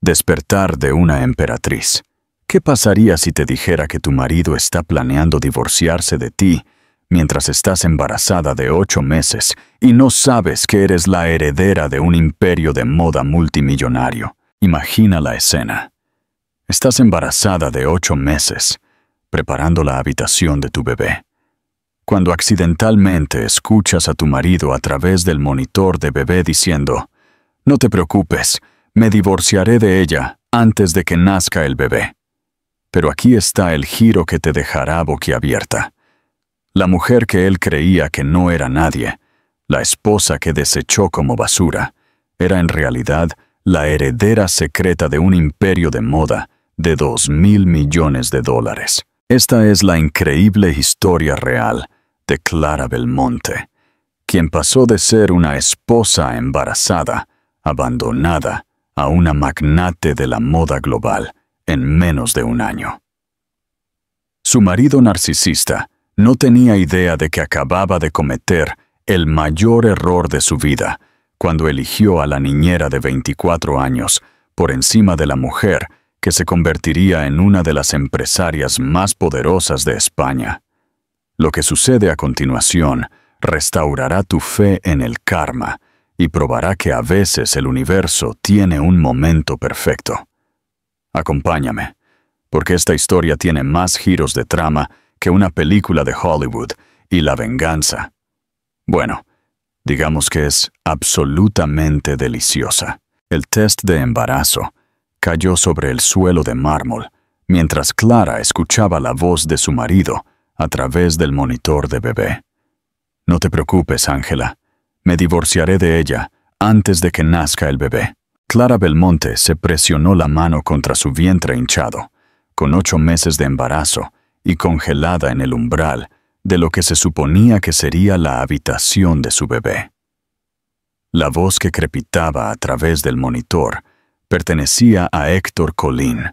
Despertar de una emperatriz. ¿Qué pasaría si te dijera que tu marido está planeando divorciarse de ti mientras estás embarazada de 8 meses y no sabes que eres la heredera de un imperio de moda multimillonario? Imagina la escena. Estás embarazada de 8 meses, preparando la habitación de tu bebé, cuando accidentalmente escuchas a tu marido a través del monitor de bebé diciendo: «No te preocupes, me divorciaré de ella antes de que nazca el bebé». Pero aquí está el giro que te dejará boquiabierta. La mujer que él creía que no era nadie, la esposa que desechó como basura, era en realidad la heredera secreta de un imperio de moda de $2.000 millones. Esta es la increíble historia real de Clara Belmonte, quien pasó de ser una esposa embarazada, abandonada, a una magnate de la moda global en menos de un año. Su marido narcisista no tenía idea de que acababa de cometer el mayor error de su vida cuando eligió a la niñera de 24 años por encima de la mujer que se convertiría en una de las empresarias más poderosas de España. Lo que sucede a continuación restaurará tu fe en el karma y probará que a veces el universo tiene un momento perfecto. Acompáñame, porque esta historia tiene más giros de trama que una película de Hollywood y la venganza. Bueno, digamos que es absolutamente deliciosa. El test de embarazo cayó sobre el suelo de mármol mientras Clara escuchaba la voz de su marido a través del monitor de bebé. «No te preocupes, Ángela. Me divorciaré de ella antes de que nazca el bebé». Clara Belmonte se presionó la mano contra su vientre hinchado, con 8 meses de embarazo y congelada en el umbral de lo que se suponía que sería la habitación de su bebé. La voz que crepitaba a través del monitor pertenecía a Héctor Colín,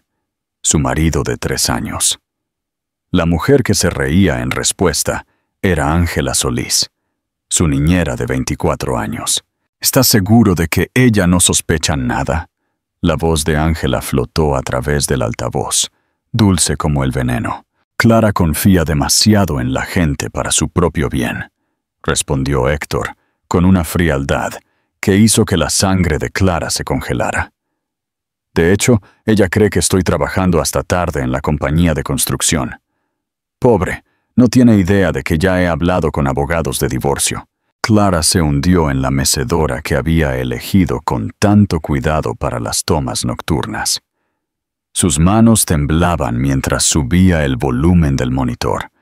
su marido de 3 años. La mujer que se reía en respuesta era Ángela Solís, su niñera de 24 años. «¿Estás seguro de que ella no sospecha nada?». La voz de Ángela flotó a través del altavoz, dulce como el veneno. «Clara confía demasiado en la gente para su propio bien», respondió Héctor, con una frialdad que hizo que la sangre de Clara se congelara. «De hecho, ella cree que estoy trabajando hasta tarde en la compañía de construcción. Pobre, no tiene idea de que ya he hablado con abogados de divorcio». Clara se hundió en la mecedora que había elegido con tanto cuidado para las tomas nocturnas. Sus manos temblaban mientras subía el volumen del monitor.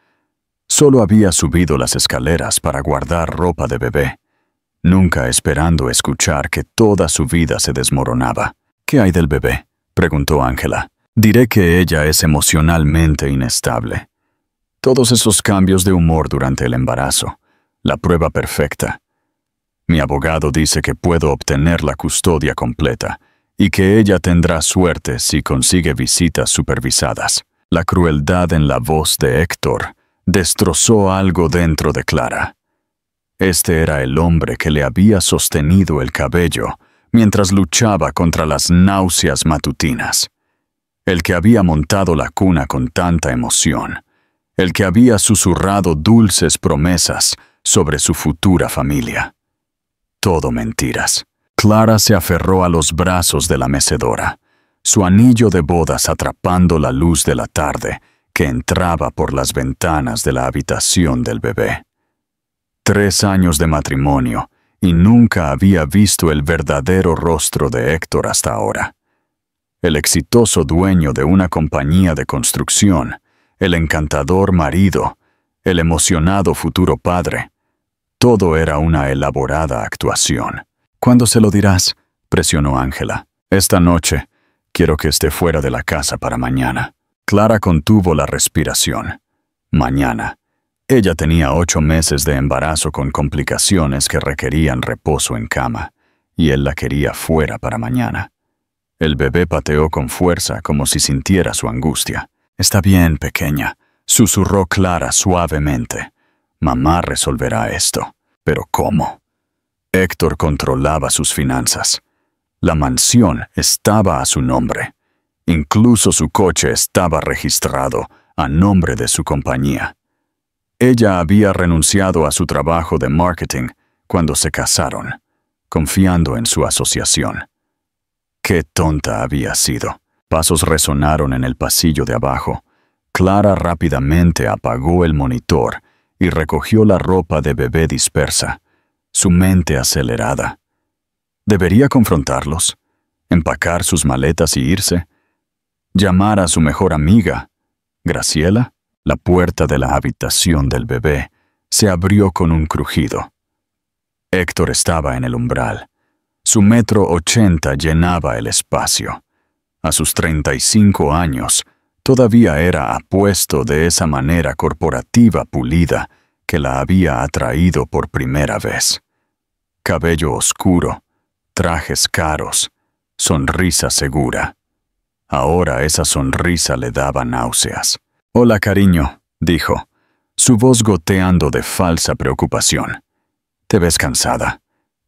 Solo había subido las escaleras para guardar ropa de bebé, nunca esperando escuchar que toda su vida se desmoronaba. «¿Qué hay del bebé?», preguntó Ángela. «Diré que ella es emocionalmente inestable. Todos esos cambios de humor durante el embarazo. La prueba perfecta. Mi abogado dice que puedo obtener la custodia completa y que ella tendrá suerte si consigue visitas supervisadas». La crueldad en la voz de Héctor destrozó algo dentro de Clara. Este era el hombre que le había sostenido el cabello mientras luchaba contra las náuseas matutinas. El que había montado la cuna con tanta emoción. El que había susurrado dulces promesas sobre su futura familia. Todo mentiras. Clara se aferró a los brazos de la mecedora, su anillo de bodas atrapando la luz de la tarde que entraba por las ventanas de la habitación del bebé. 3 años de matrimonio y nunca había visto el verdadero rostro de Héctor hasta ahora. El exitoso dueño de una compañía de construcción, el encantador marido, el emocionado futuro padre. Todo era una elaborada actuación. «¿Cuándo se lo dirás?», presionó Ángela. «Esta noche. Quiero que esté fuera de la casa para mañana». Clara contuvo la respiración. Mañana. Ella tenía 8 meses de embarazo con complicaciones que requerían reposo en cama, y él la quería fuera para mañana. El bebé pateó con fuerza como si sintiera su angustia. «Está bien, pequeña», susurró Clara suavemente. «Mamá resolverá esto». «¿Pero cómo?». Héctor controlaba sus finanzas. La mansión estaba a su nombre. Incluso su coche estaba registrado a nombre de su compañía. Ella había renunciado a su trabajo de marketing cuando se casaron, confiando en su asociación. ¡Qué tonta había sido! Pasos resonaron en el pasillo de abajo. Clara rápidamente apagó el monitor y recogió la ropa de bebé dispersa, su mente acelerada. ¿Debería confrontarlos? ¿Empacar sus maletas y irse? ¿Llamar a su mejor amiga, Graciela? La puerta de la habitación del bebé se abrió con un crujido. Héctor estaba en el umbral. Su 1,80 m llenaba el espacio. A sus 35 años, todavía era apuesto de esa manera corporativa pulida que la había atraído por primera vez. Cabello oscuro, trajes caros, sonrisa segura. Ahora esa sonrisa le daba náuseas. «Hola, cariño», dijo, su voz goteando de falsa preocupación. «Te ves cansada.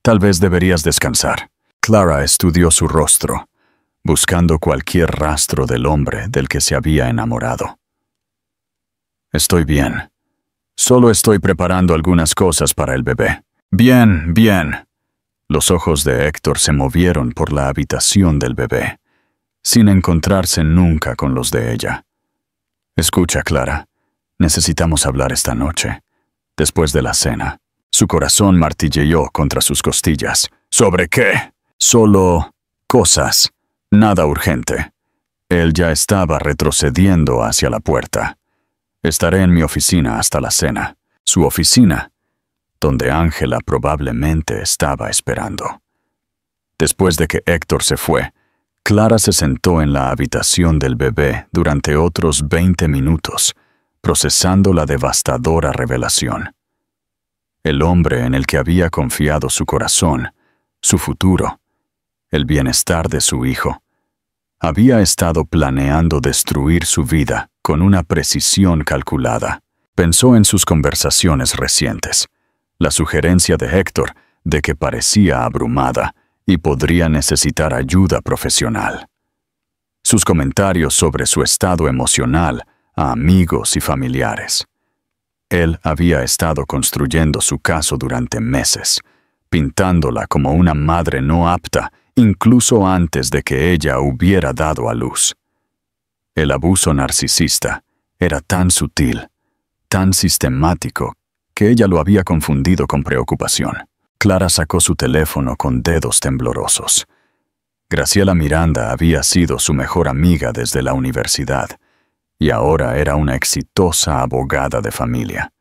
Tal vez deberías descansar». Clara estudió su rostro, buscando cualquier rastro del hombre del que se había enamorado. «Estoy bien. Solo estoy preparando algunas cosas para el bebé». «Bien, bien». Los ojos de Héctor se movieron por la habitación del bebé, sin encontrarse nunca con los de ella. «Escucha, Clara, necesitamos hablar esta noche, después de la cena». Su corazón martilleó contra sus costillas. «¿Sobre qué?» «Solo cosas. Nada urgente». Él ya estaba retrocediendo hacia la puerta. «Estaré en mi oficina hasta la cena». Su oficina, donde Ángela probablemente estaba esperando. Después de que Héctor se fue, Clara se sentó en la habitación del bebé durante otros 20 minutos, procesando la devastadora revelación. El hombre en el que había confiado su corazón, su futuro, el bienestar de su hijo, había estado planeando destruir su vida con una precisión calculada. Pensó en sus conversaciones recientes, la sugerencia de Héctor de que parecía abrumada y podría necesitar ayuda profesional. Sus comentarios sobre su estado emocional a amigos y familiares. Él había estado construyendo su caso durante meses, pintándola como una madre no apta, incluso antes de que ella hubiera dado a luz. El abuso narcisista era tan sutil, tan sistemático, que ella lo había confundido con preocupación. Clara sacó su teléfono con dedos temblorosos. Graciela Miranda había sido su mejor amiga desde la universidad, y ahora era una exitosa abogada de familia.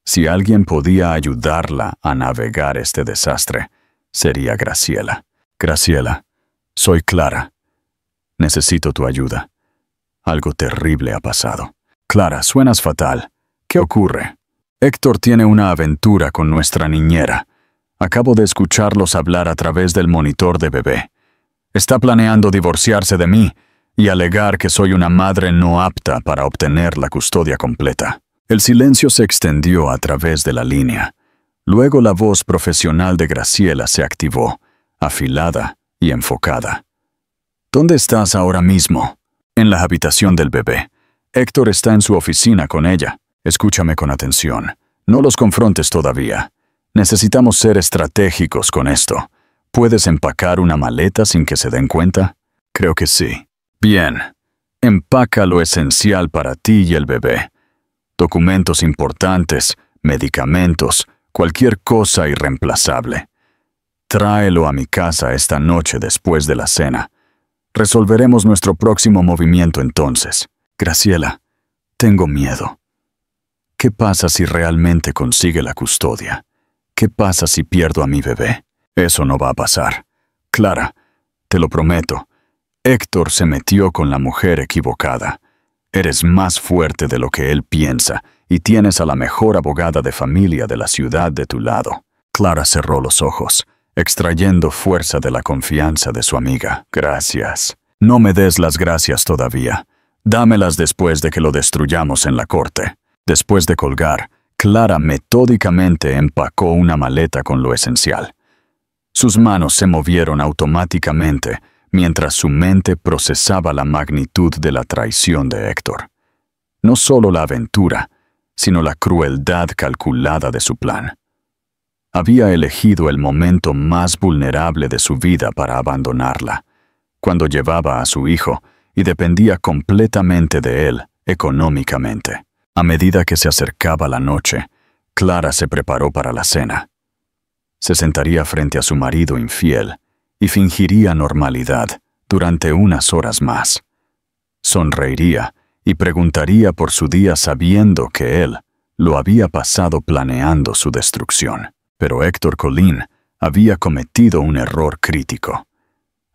Si alguien podía ayudarla a navegar este desastre, sería Graciela. «Graciela, soy Clara. Necesito tu ayuda. Algo terrible ha pasado». «Clara, suenas fatal. ¿Qué ocurre?» «Héctor tiene una aventura con nuestra niñera. Acabo de escucharlos hablar a través del monitor de bebé. Está planeando divorciarse de mí y alegar que soy una madre no apta para obtener la custodia completa». El silencio se extendió a través de la línea. Luego la voz profesional de Graciela se activó, afilada y enfocada. «¿Dónde estás ahora mismo?» «En la habitación del bebé. Héctor está en su oficina con ella. Escúchame con atención. No los confrontes todavía. Necesitamos ser estratégicos con esto. ¿Puedes empacar una maleta sin que se den cuenta?» «Creo que sí». «Bien. Empaca lo esencial para ti y el bebé. Documentos importantes, medicamentos, cualquier cosa irreemplazable. Tráelo a mi casa esta noche después de la cena. Resolveremos nuestro próximo movimiento entonces». «Graciela, tengo miedo. ¿Qué pasa si realmente consigue la custodia? ¿Qué pasa si pierdo a mi bebé?» «Eso no va a pasar. Clara, te lo prometo. Héctor se metió con la mujer equivocada. Eres más fuerte de lo que él piensa y tienes a la mejor abogada de familia de la ciudad de tu lado». Clara cerró los ojos, extrayendo fuerza de la confianza de su amiga. «Gracias. No me des las gracias todavía. Dámelas después de que lo destruyamos en la corte». Después de colgar, Clara metódicamente empacó una maleta con lo esencial. Sus manos se movieron automáticamente mientras su mente procesaba la magnitud de la traición de Héctor. No solo la aventura, sino la crueldad calculada de su plan. Había elegido el momento más vulnerable de su vida para abandonarla, cuando llevaba a su hijo y dependía completamente de él económicamente. A medida que se acercaba la noche, Clara se preparó para la cena. Se sentaría frente a su marido infiel y fingiría normalidad durante unas horas más. Sonreiría y preguntaría por su día sabiendo que él lo había pasado planeando su destrucción. Pero Héctor Colín había cometido un error crítico.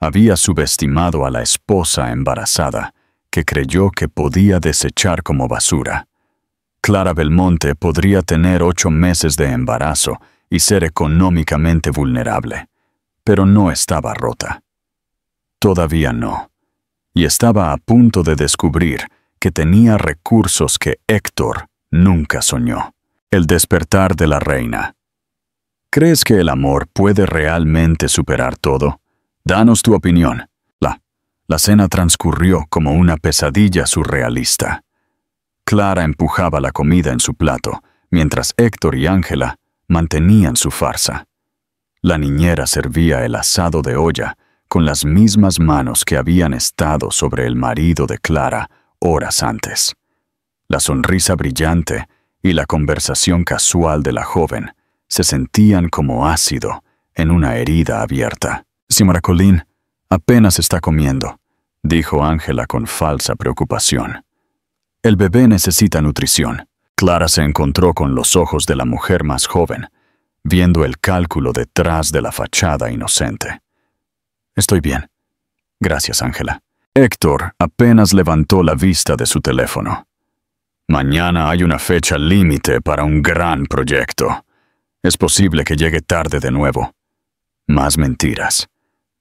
Había subestimado a la esposa embarazada, que creyó que podía desechar como basura. Clara Belmonte podría tener 8 meses de embarazo y ser económicamente vulnerable, pero no estaba rota. Todavía no. Y estaba a punto de descubrir que tenía recursos que Héctor nunca soñó. El despertar de la reina. ¿Crees que el amor puede realmente superar todo? Danos tu opinión. La cena transcurrió como una pesadilla surrealista. Clara empujaba la comida en su plato, mientras Héctor y Ángela mantenían su farsa. La niñera servía el asado de olla con las mismas manos que habían estado sobre el marido de Clara horas antes. La sonrisa brillante y la conversación casual de la joven se sentían como ácido en una herida abierta. «Señora Colín, apenas está comiendo», dijo Ángela con falsa preocupación. «El bebé necesita nutrición». Clara se encontró con los ojos de la mujer más joven, viendo el cálculo detrás de la fachada inocente. «Estoy bien. Gracias, Ángela». Héctor apenas levantó la vista de su teléfono. «Mañana hay una fecha límite para un gran proyecto. Es posible que llegue tarde de nuevo». Más mentiras.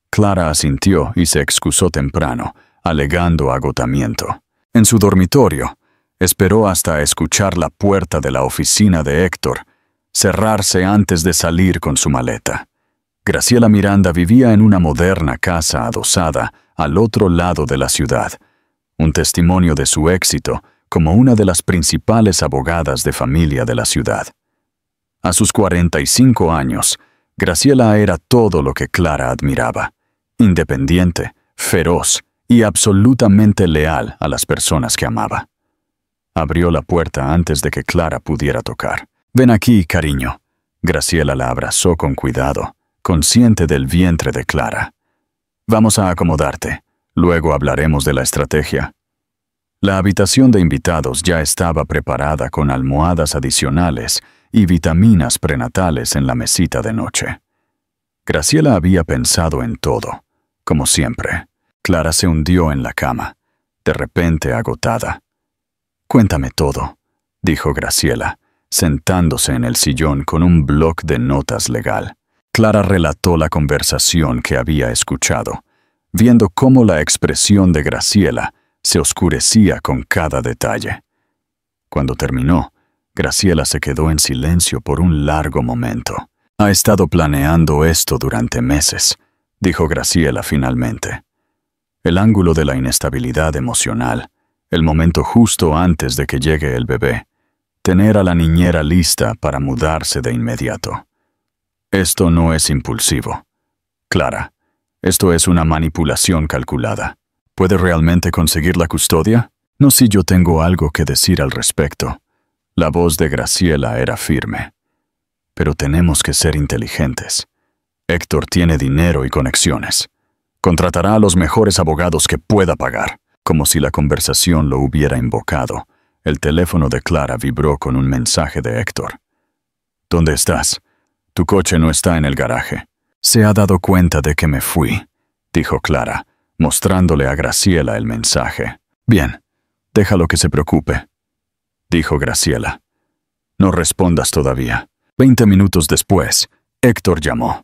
Clara asintió y se excusó temprano, alegando agotamiento. En su dormitorio, esperó hasta escuchar la puerta de la oficina de Héctor cerrarse antes de salir con su maleta. Graciela Miranda vivía en una moderna casa adosada al otro lado de la ciudad, un testimonio de su éxito como una de las principales abogadas de familia de la ciudad. A sus 45 años, Graciela era todo lo que Clara admiraba: independiente, feroz y absolutamente leal a las personas que amaba. Abrió la puerta antes de que Clara pudiera tocar. «Ven aquí, cariño». Graciela la abrazó con cuidado, consciente del vientre de Clara. «Vamos a acomodarte. Luego hablaremos de la estrategia». La habitación de invitados ya estaba preparada con almohadas adicionales y vitaminas prenatales en la mesita de noche. Graciela había pensado en todo, como siempre. Clara se hundió en la cama, de repente agotada. «Cuéntame todo», dijo Graciela, sentándose en el sillón con un bloc de notas legal. Clara relató la conversación que había escuchado, viendo cómo la expresión de Graciela se oscurecía con cada detalle. Cuando terminó, Graciela se quedó en silencio por un largo momento. «Ha estado planeando esto durante meses», dijo Graciela finalmente. «El ángulo de la inestabilidad emocional, el momento justo antes de que llegue el bebé, tener a la niñera lista para mudarse de inmediato. Esto no es impulsivo. Clara, esto es una manipulación calculada. ¿Puede realmente conseguir la custodia? No si yo tengo algo que decir al respecto». La voz de Graciela era firme. «Pero tenemos que ser inteligentes. Héctor tiene dinero y conexiones. Contratará a los mejores abogados que pueda pagar». Como si la conversación lo hubiera invocado, el teléfono de Clara vibró con un mensaje de Héctor. «¿Dónde estás? Tu coche no está en el garaje». «Se ha dado cuenta de que me fui», dijo Clara, mostrándole a Graciela el mensaje. «Bien, déjalo que se preocupe», dijo Graciela. «No respondas todavía». 20 minutos después, Héctor llamó.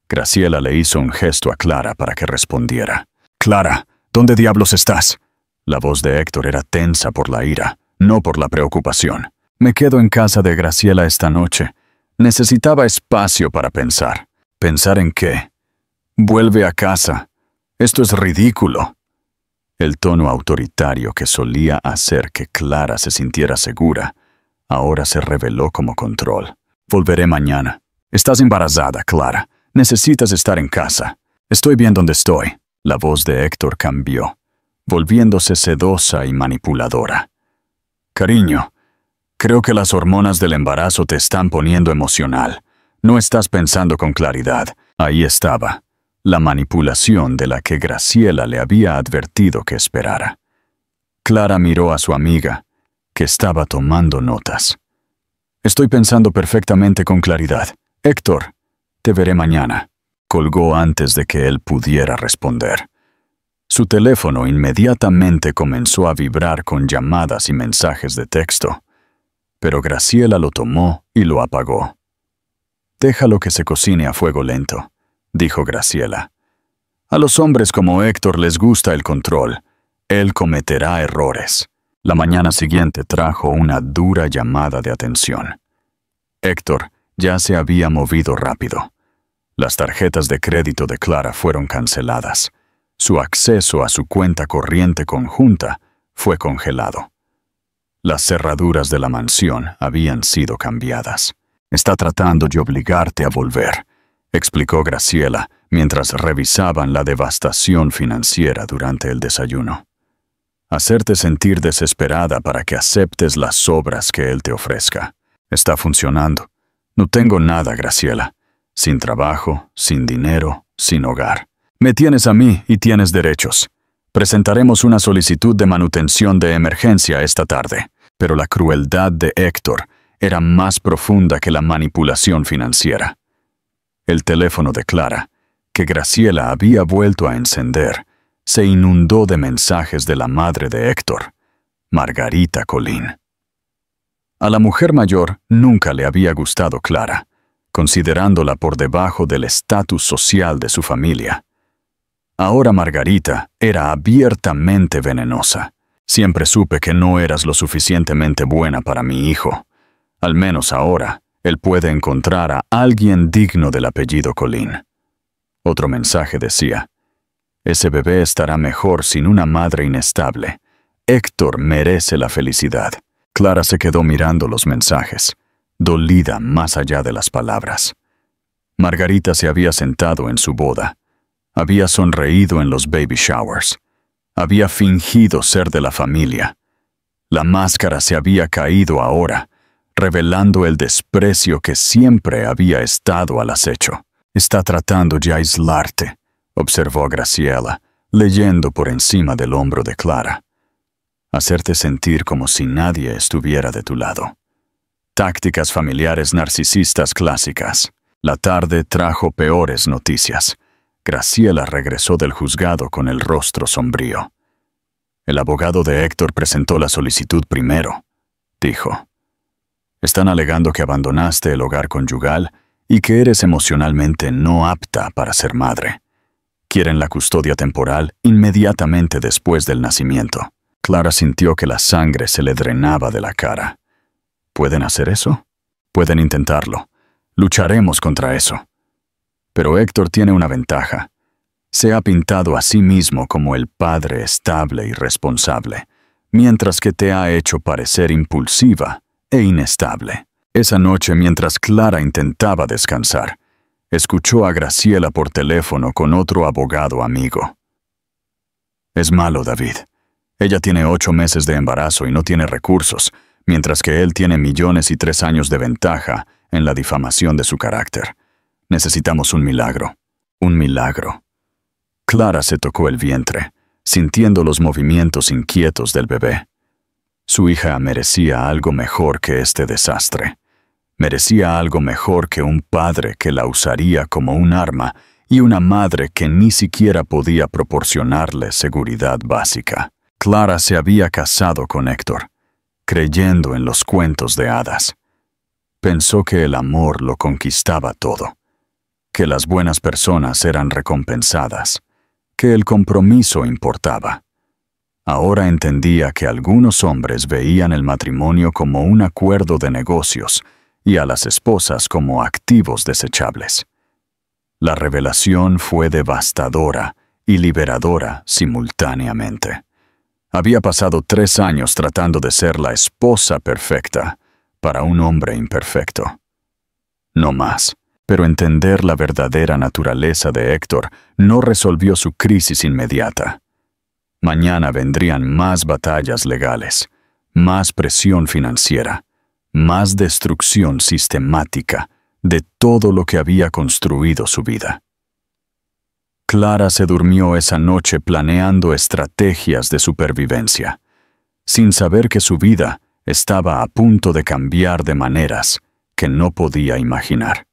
Graciela le hizo un gesto a Clara para que respondiera. «Clara, ¿dónde diablos estás?» La voz de Héctor era tensa por la ira, no por la preocupación. «Me quedo en casa de Graciela esta noche. Necesitaba espacio para pensar». ¿Pensar en qué? Vuelve a casa. Esto es ridículo. El tono autoritario que solía hacer que Clara se sintiera segura, ahora se reveló como control. Volveré mañana. Estás embarazada, Clara. Necesitas estar en casa. Estoy bien donde estoy. La voz de Héctor cambió, volviéndose sedosa y manipuladora. Cariño, creo que las hormonas del embarazo te están poniendo emocional. No estás pensando con claridad. Ahí estaba, la manipulación de la que Graciela le había advertido que esperara. Clara miró a su amiga, que estaba tomando notas. Estoy pensando perfectamente con claridad. Héctor, te veré mañana. Colgó antes de que él pudiera responder. Su teléfono inmediatamente comenzó a vibrar con llamadas y mensajes de texto, pero Graciela lo tomó y lo apagó. «Déjalo que se cocine a fuego lento», dijo Graciela. «A los hombres como Héctor les gusta el control. Él cometerá errores». La mañana siguiente trajo una dura llamada de atención. Héctor ya se había movido rápido. Las tarjetas de crédito de Clara fueron canceladas. Su acceso a su cuenta corriente conjunta fue congelado. Las cerraduras de la mansión habían sido cambiadas. «Está tratando de obligarte a volver», explicó Graciela mientras revisaban la devastación financiera durante el desayuno. «Hacerte sentir desesperada para que aceptes las obras que él te ofrezca. Está funcionando. No tengo nada, Graciela. Sin trabajo, sin dinero, sin hogar. Me tienes a mí y tienes derechos. Presentaremos una solicitud de manutención de emergencia esta tarde». Pero la crueldad de Héctor era más profunda que la manipulación financiera. El teléfono de Clara, que Graciela había vuelto a encender, se inundó de mensajes de la madre de Héctor, Margarita Colín. A la mujer mayor nunca le había gustado Clara, considerándola por debajo del estatus social de su familia. Ahora Margarita era abiertamente venenosa. «Siempre supe que no eras lo suficientemente buena para mi hijo. Al menos ahora, él puede encontrar a alguien digno del apellido Colín». Otro mensaje decía: «Ese bebé estará mejor sin una madre inestable. Héctor merece la felicidad». Clara se quedó mirando los mensajes, dolida más allá de las palabras. Margarita se había sentado en su boda. Había sonreído en los baby showers. Había fingido ser de la familia. La máscara se había caído ahora, revelando el desprecio que siempre había estado al acecho. «Está tratando de aislarte», observó Graciela, leyendo por encima del hombro de Clara. «Hacerte sentir como si nadie estuviera de tu lado. Tácticas familiares narcisistas clásicas». La tarde trajo peores noticias. Graciela regresó del juzgado con el rostro sombrío. «El abogado de Héctor presentó la solicitud primero», dijo. «Están alegando que abandonaste el hogar conyugal y que eres emocionalmente no apta para ser madre. Quieren la custodia temporal inmediatamente después del nacimiento». Clara sintió que la sangre se le drenaba de la cara. «¿Pueden hacer eso? Pueden intentarlo. Lucharemos contra eso». Pero Héctor tiene una ventaja. Se ha pintado a sí mismo como el padre estable y responsable, mientras que te ha hecho parecer impulsiva e inestable. Esa noche, mientras Clara intentaba descansar, escuchó a Graciela por teléfono con otro abogado amigo. «Es malo, David. Ella tiene 8 meses de embarazo y no tiene recursos, mientras que él tiene millones y 3 años de ventaja en la difamación de su carácter. Necesitamos un milagro. Un milagro». Clara se tocó el vientre, sintiendo los movimientos inquietos del bebé. Su hija merecía algo mejor que este desastre. Merecía algo mejor que un padre que la usaría como un arma y una madre que ni siquiera podía proporcionarle seguridad básica. Clara se había casado con Héctor, creyendo en los cuentos de hadas. Pensó que el amor lo conquistaba todo, que las buenas personas eran recompensadas, que el compromiso importaba. Ahora entendía que algunos hombres veían el matrimonio como un acuerdo de negocios y a las esposas como activos desechables. La revelación fue devastadora y liberadora simultáneamente. Había pasado 3 años tratando de ser la esposa perfecta para un hombre imperfecto. No más, pero entender la verdadera naturaleza de Héctor no resolvió su crisis inmediata. Mañana vendrían más batallas legales, más presión financiera, más destrucción sistemática de todo lo que había construido su vida. Clara se durmió esa noche planeando estrategias de supervivencia, sin saber que su vida estaba a punto de cambiar de maneras que no podía imaginar.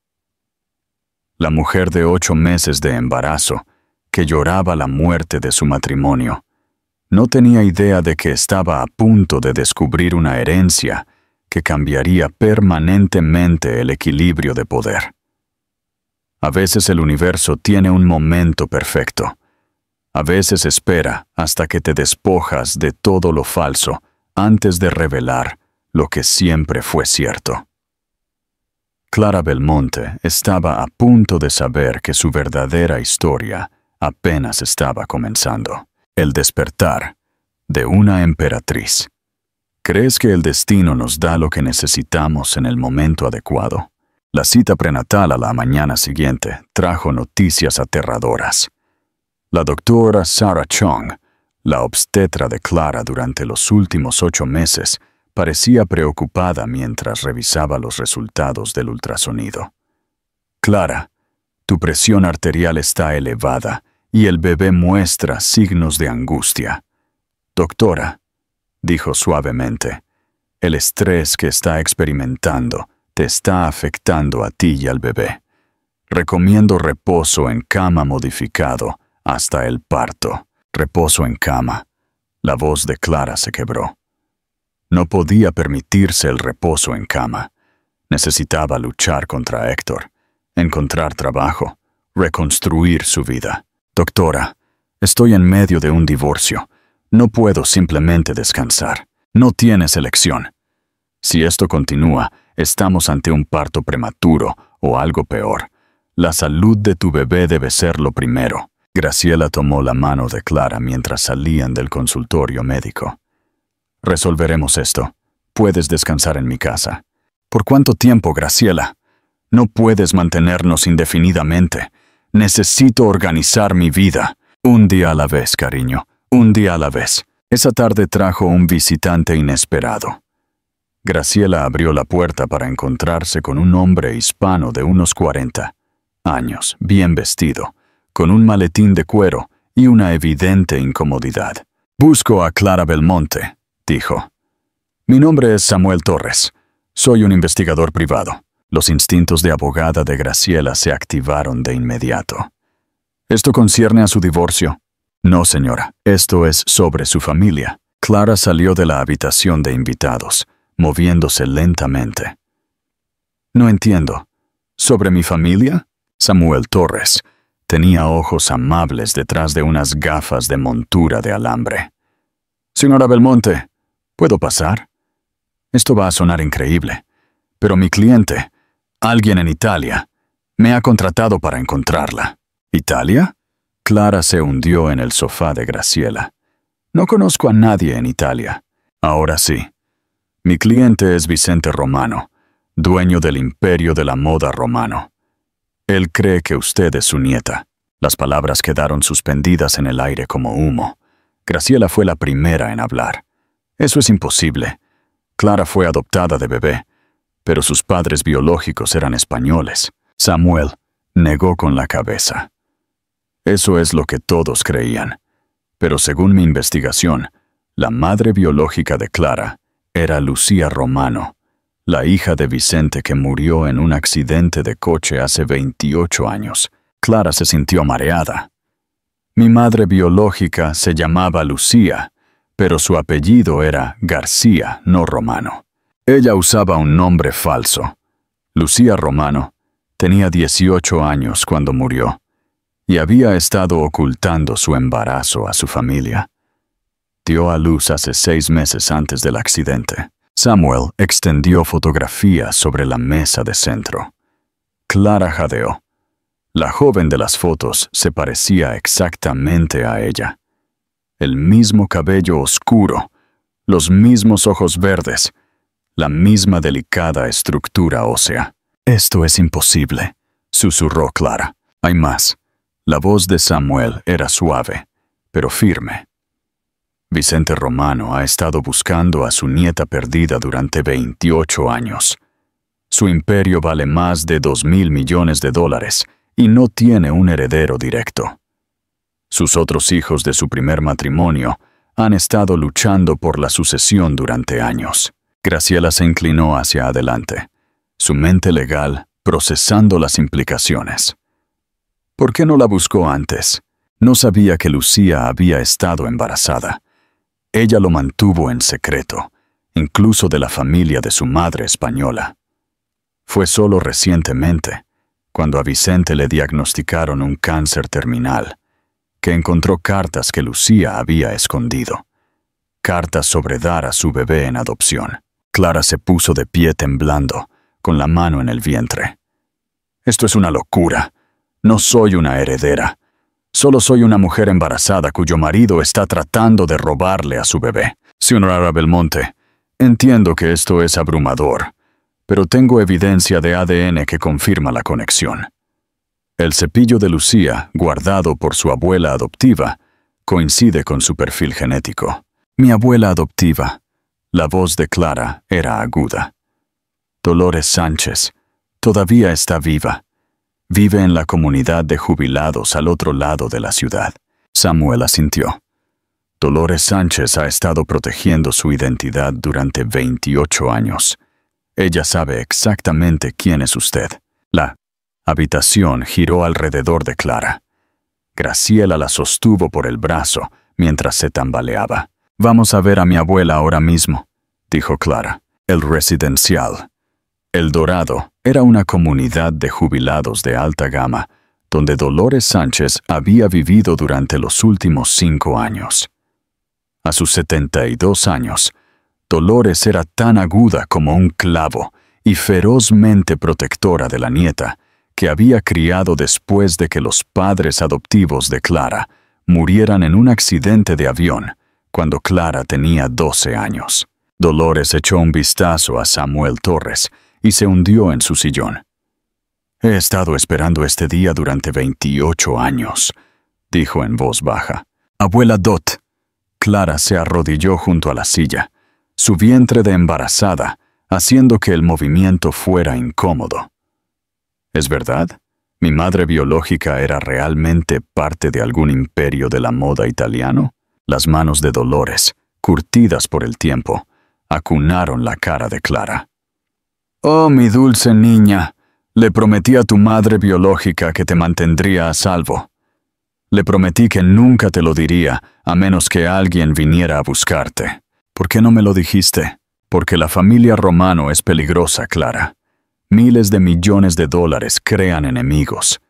La mujer de 8 meses de embarazo, que lloraba la muerte de su matrimonio, no tenía idea de que estaba a punto de descubrir una herencia que cambiaría permanentemente el equilibrio de poder. A veces el universo tiene un momento perfecto. A veces espera hasta que te despojas de todo lo falso antes de revelar lo que siempre fue cierto. Clara Belmonte estaba a punto de saber que su verdadera historia apenas estaba comenzando. El despertar de una emperatriz. ¿Crees que el destino nos da lo que necesitamos en el momento adecuado? La cita prenatal a la mañana siguiente trajo noticias aterradoras. La doctora Sarah Chong, la obstetra de Clara durante los últimos 8 meses, parecía preocupada mientras revisaba los resultados del ultrasonido. Clara, tu presión arterial está elevada y el bebé muestra signos de angustia. Doctora, dijo suavemente, el estrés que está experimentando te está afectando a ti y al bebé. Recomiendo reposo en cama modificado hasta el parto. Reposo en cama. La voz de Clara se quebró. No podía permitirse el reposo en cama. Necesitaba luchar contra Héctor, encontrar trabajo, reconstruir su vida. Doctora, estoy en medio de un divorcio. No puedo simplemente descansar. No tienes elección. Si esto continúa, estamos ante un parto prematuro o algo peor. La salud de tu bebé debe ser lo primero. Graciela tomó la mano de Clara mientras salían del consultorio médico. Resolveremos esto. Puedes descansar en mi casa. ¿Por cuánto tiempo, Graciela? No puedes mantenernos indefinidamente. Necesito organizar mi vida. Un día a la vez, cariño. Un día a la vez. Esa tarde trajo un visitante inesperado. Graciela abrió la puerta para encontrarse con un hombre hispano de unos 40 años, bien vestido, con un maletín de cuero y una evidente incomodidad. «Busco a Clara Belmonte», dijo. «Mi nombre es Samuel Torres. Soy un investigador privado». Los instintos de abogada de Graciela se activaron de inmediato. «¿Esto concierne a su divorcio?» «No, señora. Esto es sobre su familia». Clara salió de la habitación de invitados, moviéndose lentamente. «No entiendo. ¿Sobre mi familia?» Samuel Torres tenía ojos amables detrás de unas gafas de montura de alambre. «Señora Belmonte, ¿puedo pasar? Esto va a sonar increíble, pero mi cliente, alguien en Italia, me ha contratado para encontrarla». «¿Italia?» Clara se hundió en el sofá de Graciela. «No conozco a nadie en Italia». «Ahora sí. Mi cliente es Vicente Romano, dueño del imperio de la moda romano. Él cree que usted es su nieta». Las palabras quedaron suspendidas en el aire como humo. Graciela fue la primera en hablar. «Eso es imposible. Clara fue adoptada de bebé, pero sus padres biológicos eran españoles». Samuel negó con la cabeza. «Eso es lo que todos creían. Pero según mi investigación, la madre biológica de Clara era Lucía Romano, la hija de Vicente que murió en un accidente de coche hace 28 años. Clara se sintió mareada. «Mi madre biológica se llamaba Lucía, pero su apellido era García, no Romano. Ella usaba un nombre falso. Lucía Romano tenía 18 años cuando murió y había estado ocultando su embarazo a su familia. Dio a luz hace 6 meses antes del accidente». Samuel extendió fotografías sobre la mesa de centro. Clara jadeó. La joven de las fotos se parecía exactamente a ella. El mismo cabello oscuro, los mismos ojos verdes, la misma delicada estructura ósea. «Esto es imposible», susurró Clara. «Hay más». La voz de Samuel era suave, pero firme. Vicente Romano ha estado buscando a su nieta perdida durante 28 años. Su imperio vale más de $2.000 millones y no tiene un heredero directo. Sus otros hijos de su primer matrimonio han estado luchando por la sucesión durante años. Graciela se inclinó hacia adelante, su mente legal procesando las implicaciones. ¿Por qué no la buscó antes? No sabía que Lucía había estado embarazada. Ella lo mantuvo en secreto, incluso de la familia de su madre española. Fue solo recientemente, cuando a Vicente le diagnosticaron un cáncer terminal, que encontró cartas que Lucía había escondido. Cartas sobre dar a su bebé en adopción. Clara se puso de pie temblando, con la mano en el vientre. «Esto es una locura. No soy una heredera. Solo soy una mujer embarazada cuyo marido está tratando de robarle a su bebé. Señora Belmonte, entiendo que esto es abrumador, pero tengo evidencia de ADN que confirma la conexión. El cepillo de Lucía, guardado por su abuela adoptiva, coincide con su perfil genético. Mi abuela adoptiva». La voz de Clara era aguda. «Dolores Sánchez todavía está viva. Vive en la comunidad de jubilados al otro lado de la ciudad». Samuel asintió. «Dolores Sánchez ha estado protegiendo su identidad durante 28 años. Ella sabe exactamente quién es usted». La habitación giró alrededor de Clara. Graciela la sostuvo por el brazo mientras se tambaleaba. «Vamos a ver a mi abuela ahora mismo», dijo Clara. El residencial El Dorado era una comunidad de jubilados de alta gama, donde Dolores Sánchez había vivido durante los últimos 5 años. A sus 72 años, Dolores era tan aguda como un clavo y ferozmente protectora de la nieta, que había criado después de que los padres adoptivos de Clara murieran en un accidente de avión, cuando Clara tenía 12 años. Dolores echó un vistazo a Samuel Torres y se hundió en su sillón. «He estado esperando este día durante 28 años», dijo en voz baja. «Abuela Dot». Clara se arrodilló junto a la silla, su vientre de embarazada, haciendo que el movimiento fuera incómodo. «¿Es verdad? ¿Mi madre biológica era realmente parte de algún imperio de la moda italiano?» Las manos de Dolores, curtidas por el tiempo, acunaron la cara de Clara. «Oh, mi dulce niña, le prometí a tu madre biológica que te mantendría a salvo. Le prometí que nunca te lo diría, a menos que alguien viniera a buscarte. ¿Por qué no me lo dijiste? Porque la familia Romano es peligrosa, Clara. Miles de millones de dólares crean enemigos.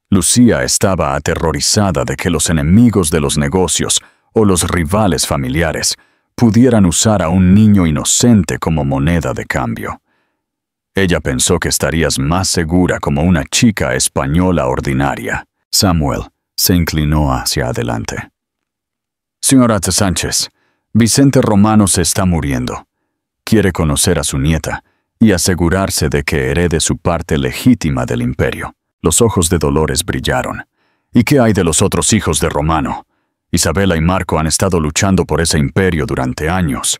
Lucía estaba aterrorizada de que los enemigos de los negocios o los rivales familiares pudieran usar a un niño inocente como moneda de cambio. Ella pensó que estarías más segura como una chica española ordinaria». Samuel se inclinó hacia adelante. «Señora Sánchez, Vicente Romano se está muriendo. Quiere conocer a su nieta y asegurarse de que herede su parte legítima del imperio». Los ojos de Dolores brillaron. «¿Y qué hay de los otros hijos de Romano? Isabela y Marco han estado luchando por ese imperio durante años.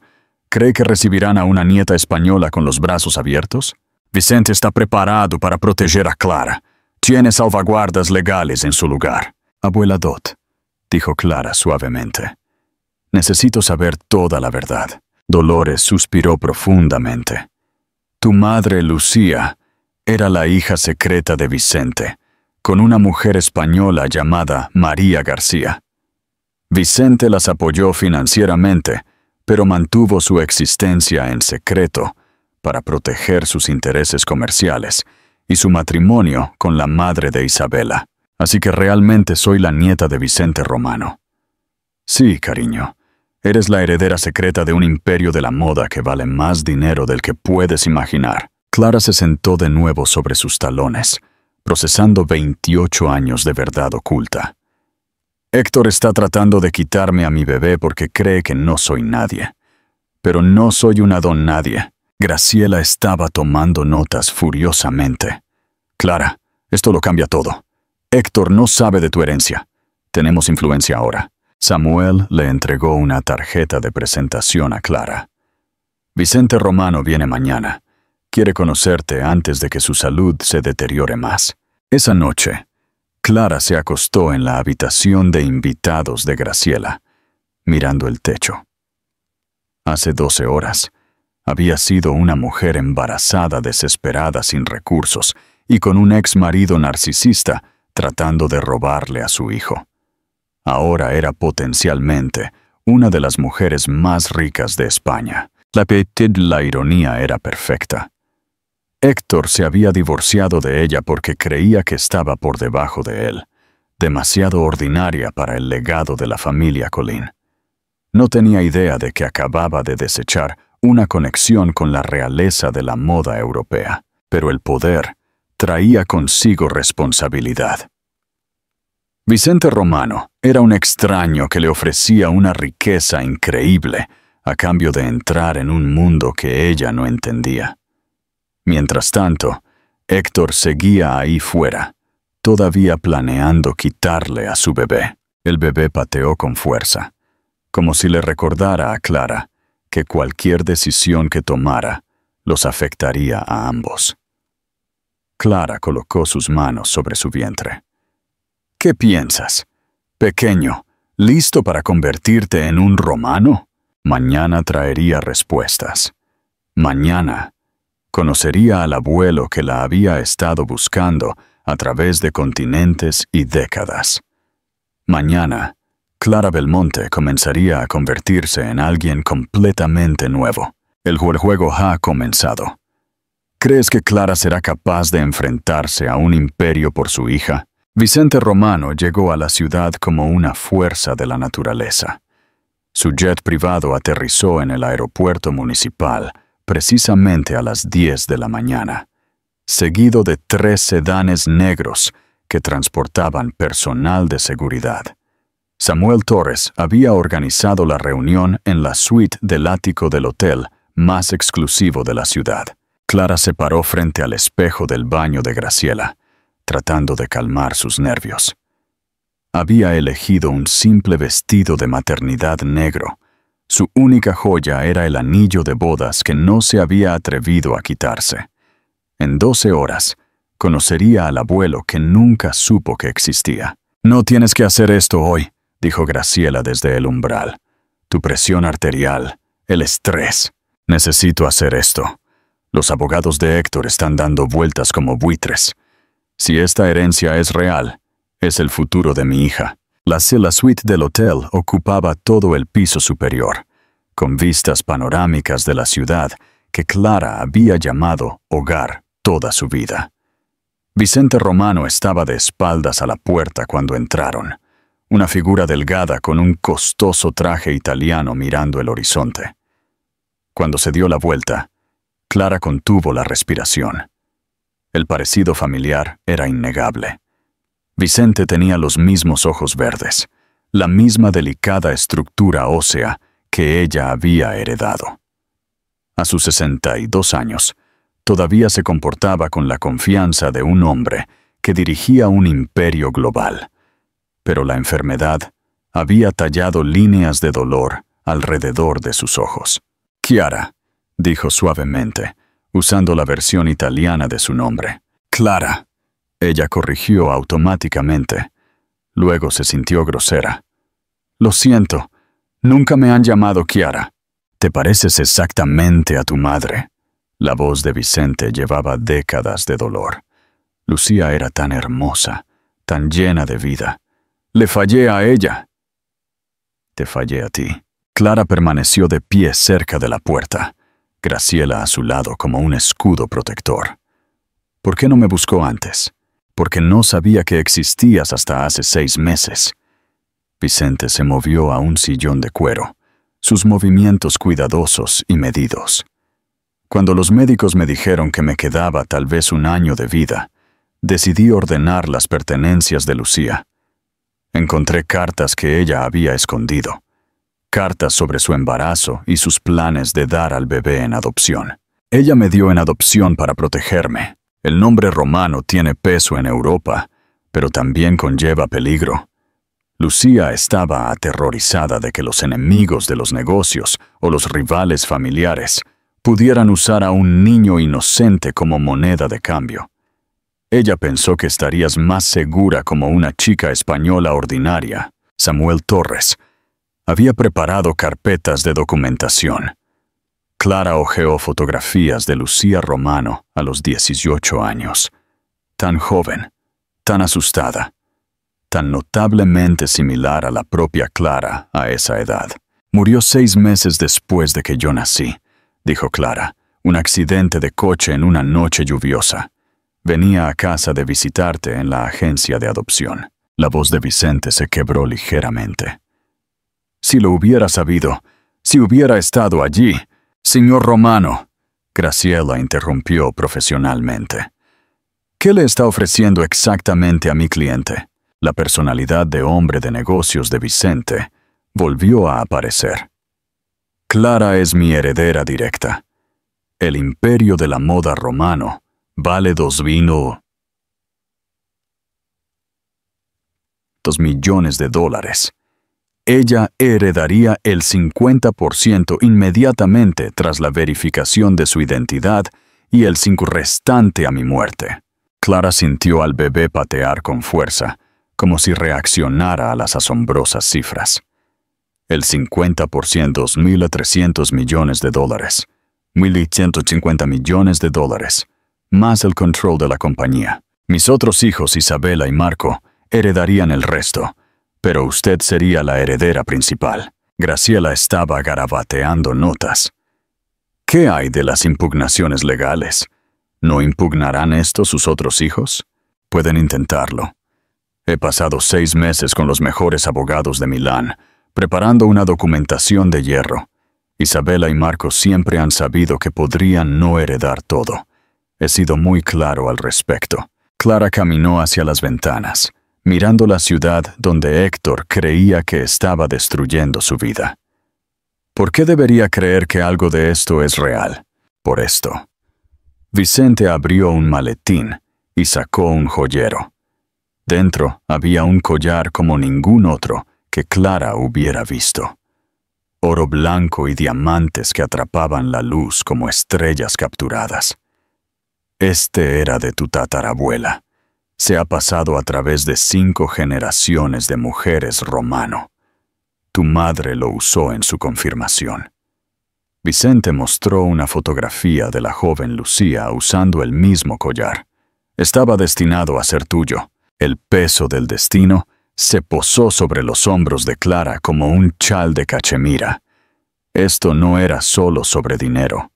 ¿Cree que recibirán a una nieta española con los brazos abiertos? Vicente está preparado para proteger a Clara. Tiene salvaguardas legales en su lugar». «Abuela Dot», dijo Clara suavemente. «Necesito saber toda la verdad». Dolores suspiró profundamente. «Tu madre, Lucía, era la hija secreta de Vicente, con una mujer española llamada María García. Vicente las apoyó financieramente, pero mantuvo su existencia en secreto para proteger sus intereses comerciales y su matrimonio con la madre de Isabela. Así que realmente soy la nieta de Vicente Romano». «Sí, cariño. Eres la heredera secreta de un imperio de la moda que vale más dinero del que puedes imaginar». Clara se sentó de nuevo sobre sus talones, procesando 28 años de verdad oculta. Héctor está tratando de quitarme a mi bebé porque cree que no soy nadie. Pero no soy una don nadie. Graciela estaba tomando notas furiosamente. Clara, esto lo cambia todo. Héctor no sabe de tu herencia. Tenemos influencia ahora. Samuel le entregó una tarjeta de presentación a Clara. Vicente Romano viene mañana. Quiere conocerte antes de que su salud se deteriore más. Esa noche, Clara se acostó en la habitación de invitados de Graciela, mirando el techo. Hace 12 horas, había sido una mujer embarazada, desesperada, sin recursos, y con un ex marido narcisista tratando de robarle a su hijo. Ahora era potencialmente una de las mujeres más ricas de España. La ironía era perfecta. Héctor se había divorciado de ella porque creía que estaba por debajo de él, demasiado ordinaria para el legado de la familia Colín. No tenía idea de que acababa de desechar una conexión con la realeza de la moda europea, pero el poder traía consigo responsabilidad. Vicente Romano era un extraño que le ofrecía una riqueza increíble a cambio de entrar en un mundo que ella no entendía. Mientras tanto, Héctor seguía ahí fuera, todavía planeando quitarle a su bebé. El bebé pateó con fuerza, como si le recordara a Clara que cualquier decisión que tomara los afectaría a ambos. Clara colocó sus manos sobre su vientre. ¿Qué piensas? Pequeño, ¿listo para convertirte en un romano? Mañana traería respuestas. Mañana conocería al abuelo que la había estado buscando a través de continentes y décadas. Mañana, Clara Belmonte comenzaría a convertirse en alguien completamente nuevo. El juego ha comenzado. ¿Crees que Clara será capaz de enfrentarse a un imperio por su hija? Vicente Romano llegó a la ciudad como una fuerza de la naturaleza. Su jet privado aterrizó en el aeropuerto municipal precisamente a las 10 de la mañana, seguido de 3 sedanes negros que transportaban personal de seguridad. Samuel Torres había organizado la reunión en la suite del ático del hotel más exclusivo de la ciudad. Clara se paró frente al espejo del baño de Graciela, tratando de calmar sus nervios. Había elegido un simple vestido de maternidad negro. Su única joya era el anillo de bodas que no se había atrevido a quitarse. En 12 horas, conocería al abuelo que nunca supo que existía. «No tienes que hacer esto hoy», dijo Graciela desde el umbral. «Tu presión arterial, el estrés. Necesito hacer esto. Los abogados de Héctor están dando vueltas como buitres. Si esta herencia es real, es el futuro de mi hija». La suite del hotel ocupaba todo el piso superior, con vistas panorámicas de la ciudad que Clara había llamado hogar toda su vida. Vicente Romano estaba de espaldas a la puerta cuando entraron, una figura delgada con un costoso traje italiano mirando el horizonte. Cuando se dio la vuelta, Clara contuvo la respiración. El parecido familiar era innegable. Vicente tenía los mismos ojos verdes, la misma delicada estructura ósea que ella había heredado. A sus 62 años, todavía se comportaba con la confianza de un hombre que dirigía un imperio global. Pero la enfermedad había tallado líneas de dolor alrededor de sus ojos. «Chiara», dijo suavemente, usando la versión italiana de su nombre. «Clara». Ella corrigió automáticamente. Luego se sintió grosera. «Lo siento, nunca me han llamado Chiara». «Te pareces exactamente a tu madre». La voz de Vicente llevaba décadas de dolor. Lucía era tan hermosa, tan llena de vida. «Le fallé a ella». «Te fallé a ti». Clara permaneció de pie cerca de la puerta, Graciela a su lado como un escudo protector. «¿Por qué no me buscó antes?» «Porque no sabía que existías hasta hace 6 meses». Vicente se movió a un sillón de cuero, sus movimientos cuidadosos y medidos. «Cuando los médicos me dijeron que me quedaba tal vez 1 año de vida, decidí ordenar las pertenencias de Lucía. Encontré cartas que ella había escondido, cartas sobre su embarazo y sus planes de dar al bebé en adopción. Ella me dio en adopción para protegerme. El nombre Romano tiene peso en Europa, pero también conlleva peligro. Lucía estaba aterrorizada de que los enemigos de los negocios o los rivales familiares pudieran usar a un niño inocente como moneda de cambio. Ella pensó que estarías más segura como una chica española ordinaria. Samuel Torres había preparado carpetas de documentación. Clara hojeó fotografías de Lucía Romano a los 18 años. Tan joven, tan asustada, tan notablemente similar a la propia Clara a esa edad. Murió 6 meses después de que yo nací, dijo Clara. Un accidente de coche en una noche lluviosa. Venía a casa de visitarte en la agencia de adopción. La voz de Vicente se quebró ligeramente. Si lo hubiera sabido, si hubiera estado allí, señor Romano, Graciela interrumpió profesionalmente. ¿Qué le está ofreciendo exactamente a mi cliente? La personalidad de hombre de negocios de Vicente volvió a aparecer. Clara es mi heredera directa. El imperio de la moda Romano vale $2 millones. Ella heredaría el 50% inmediatamente tras la verificación de su identidad y el 5% restante a mi muerte. Clara sintió al bebé patear con fuerza, como si reaccionara a las asombrosas cifras. El 50% $2.300 millones, $1.150 millones, más el control de la compañía. Mis otros hijos, Isabela y Marco, heredarían el resto, pero usted sería la heredera principal. Graciela estaba garabateando notas. ¿Qué hay de las impugnaciones legales? ¿No impugnarán esto sus otros hijos? Pueden intentarlo. He pasado 6 meses con los mejores abogados de Milán, preparando una documentación de hierro. Isabela y Marco siempre han sabido que podrían no heredar todo. He sido muy claro al respecto. Clara caminó hacia las ventanas, mirando la ciudad donde Héctor creía que estaba destruyendo su vida. ¿Por qué debería creer que algo de esto es real? Por esto. Vicente abrió un maletín y sacó un joyero. Dentro había un collar como ningún otro que Clara hubiera visto. Oro blanco y diamantes que atrapaban la luz como estrellas capturadas. Este era de tu tatarabuela. Se ha pasado a través de 5 generaciones de mujeres Romano. Tu madre lo usó en su confirmación. Vicente mostró una fotografía de la joven Lucía usando el mismo collar. Estaba destinado a ser tuyo. El peso del destino se posó sobre los hombros de Clara como un chal de cachemira. Esto no era solo sobre dinero,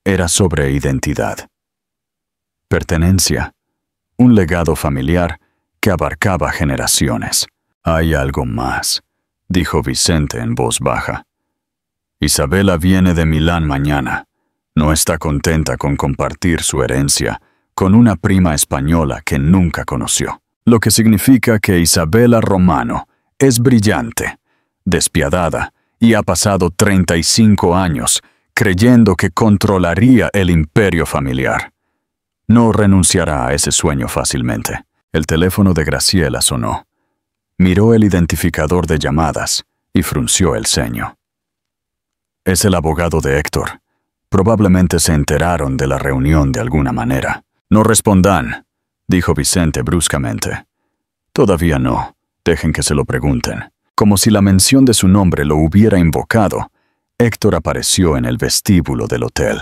era sobre identidad. Pertenencia, un legado familiar que abarcaba generaciones. Hay algo más, dijo Vicente en voz baja. Isabela viene de Milán mañana. No está contenta con compartir su herencia con una prima española que nunca conoció. Lo que significa que Isabela Romano es brillante, despiadada y ha pasado 35 años creyendo que controlaría el imperio familiar. No renunciará a ese sueño fácilmente. El teléfono de Graciela sonó. Miró el identificador de llamadas y frunció el ceño. Es el abogado de Héctor. Probablemente se enteraron de la reunión de alguna manera. No respondan, dijo Vicente bruscamente. Todavía no. Dejen que se lo pregunten. Como si la mención de su nombre lo hubiera invocado, Héctor apareció en el vestíbulo del hotel.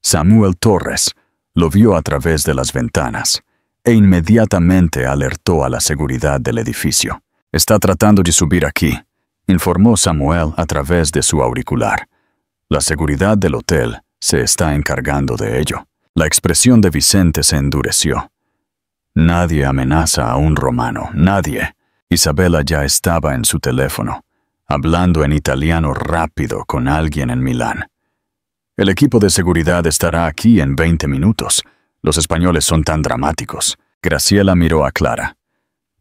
Samuel Torres lo vio a través de las ventanas e inmediatamente alertó a la seguridad del edificio. Está tratando de subir aquí, informó Samuel a través de su auricular. La seguridad del hotel se está encargando de ello. La expresión de Vicente se endureció. Nadie amenaza a un romano, nadie. Isabela ya estaba en su teléfono, hablando en italiano rápido con alguien en Milán. El equipo de seguridad estará aquí en 20 minutos. Los españoles son tan dramáticos. Graciela miró a Clara.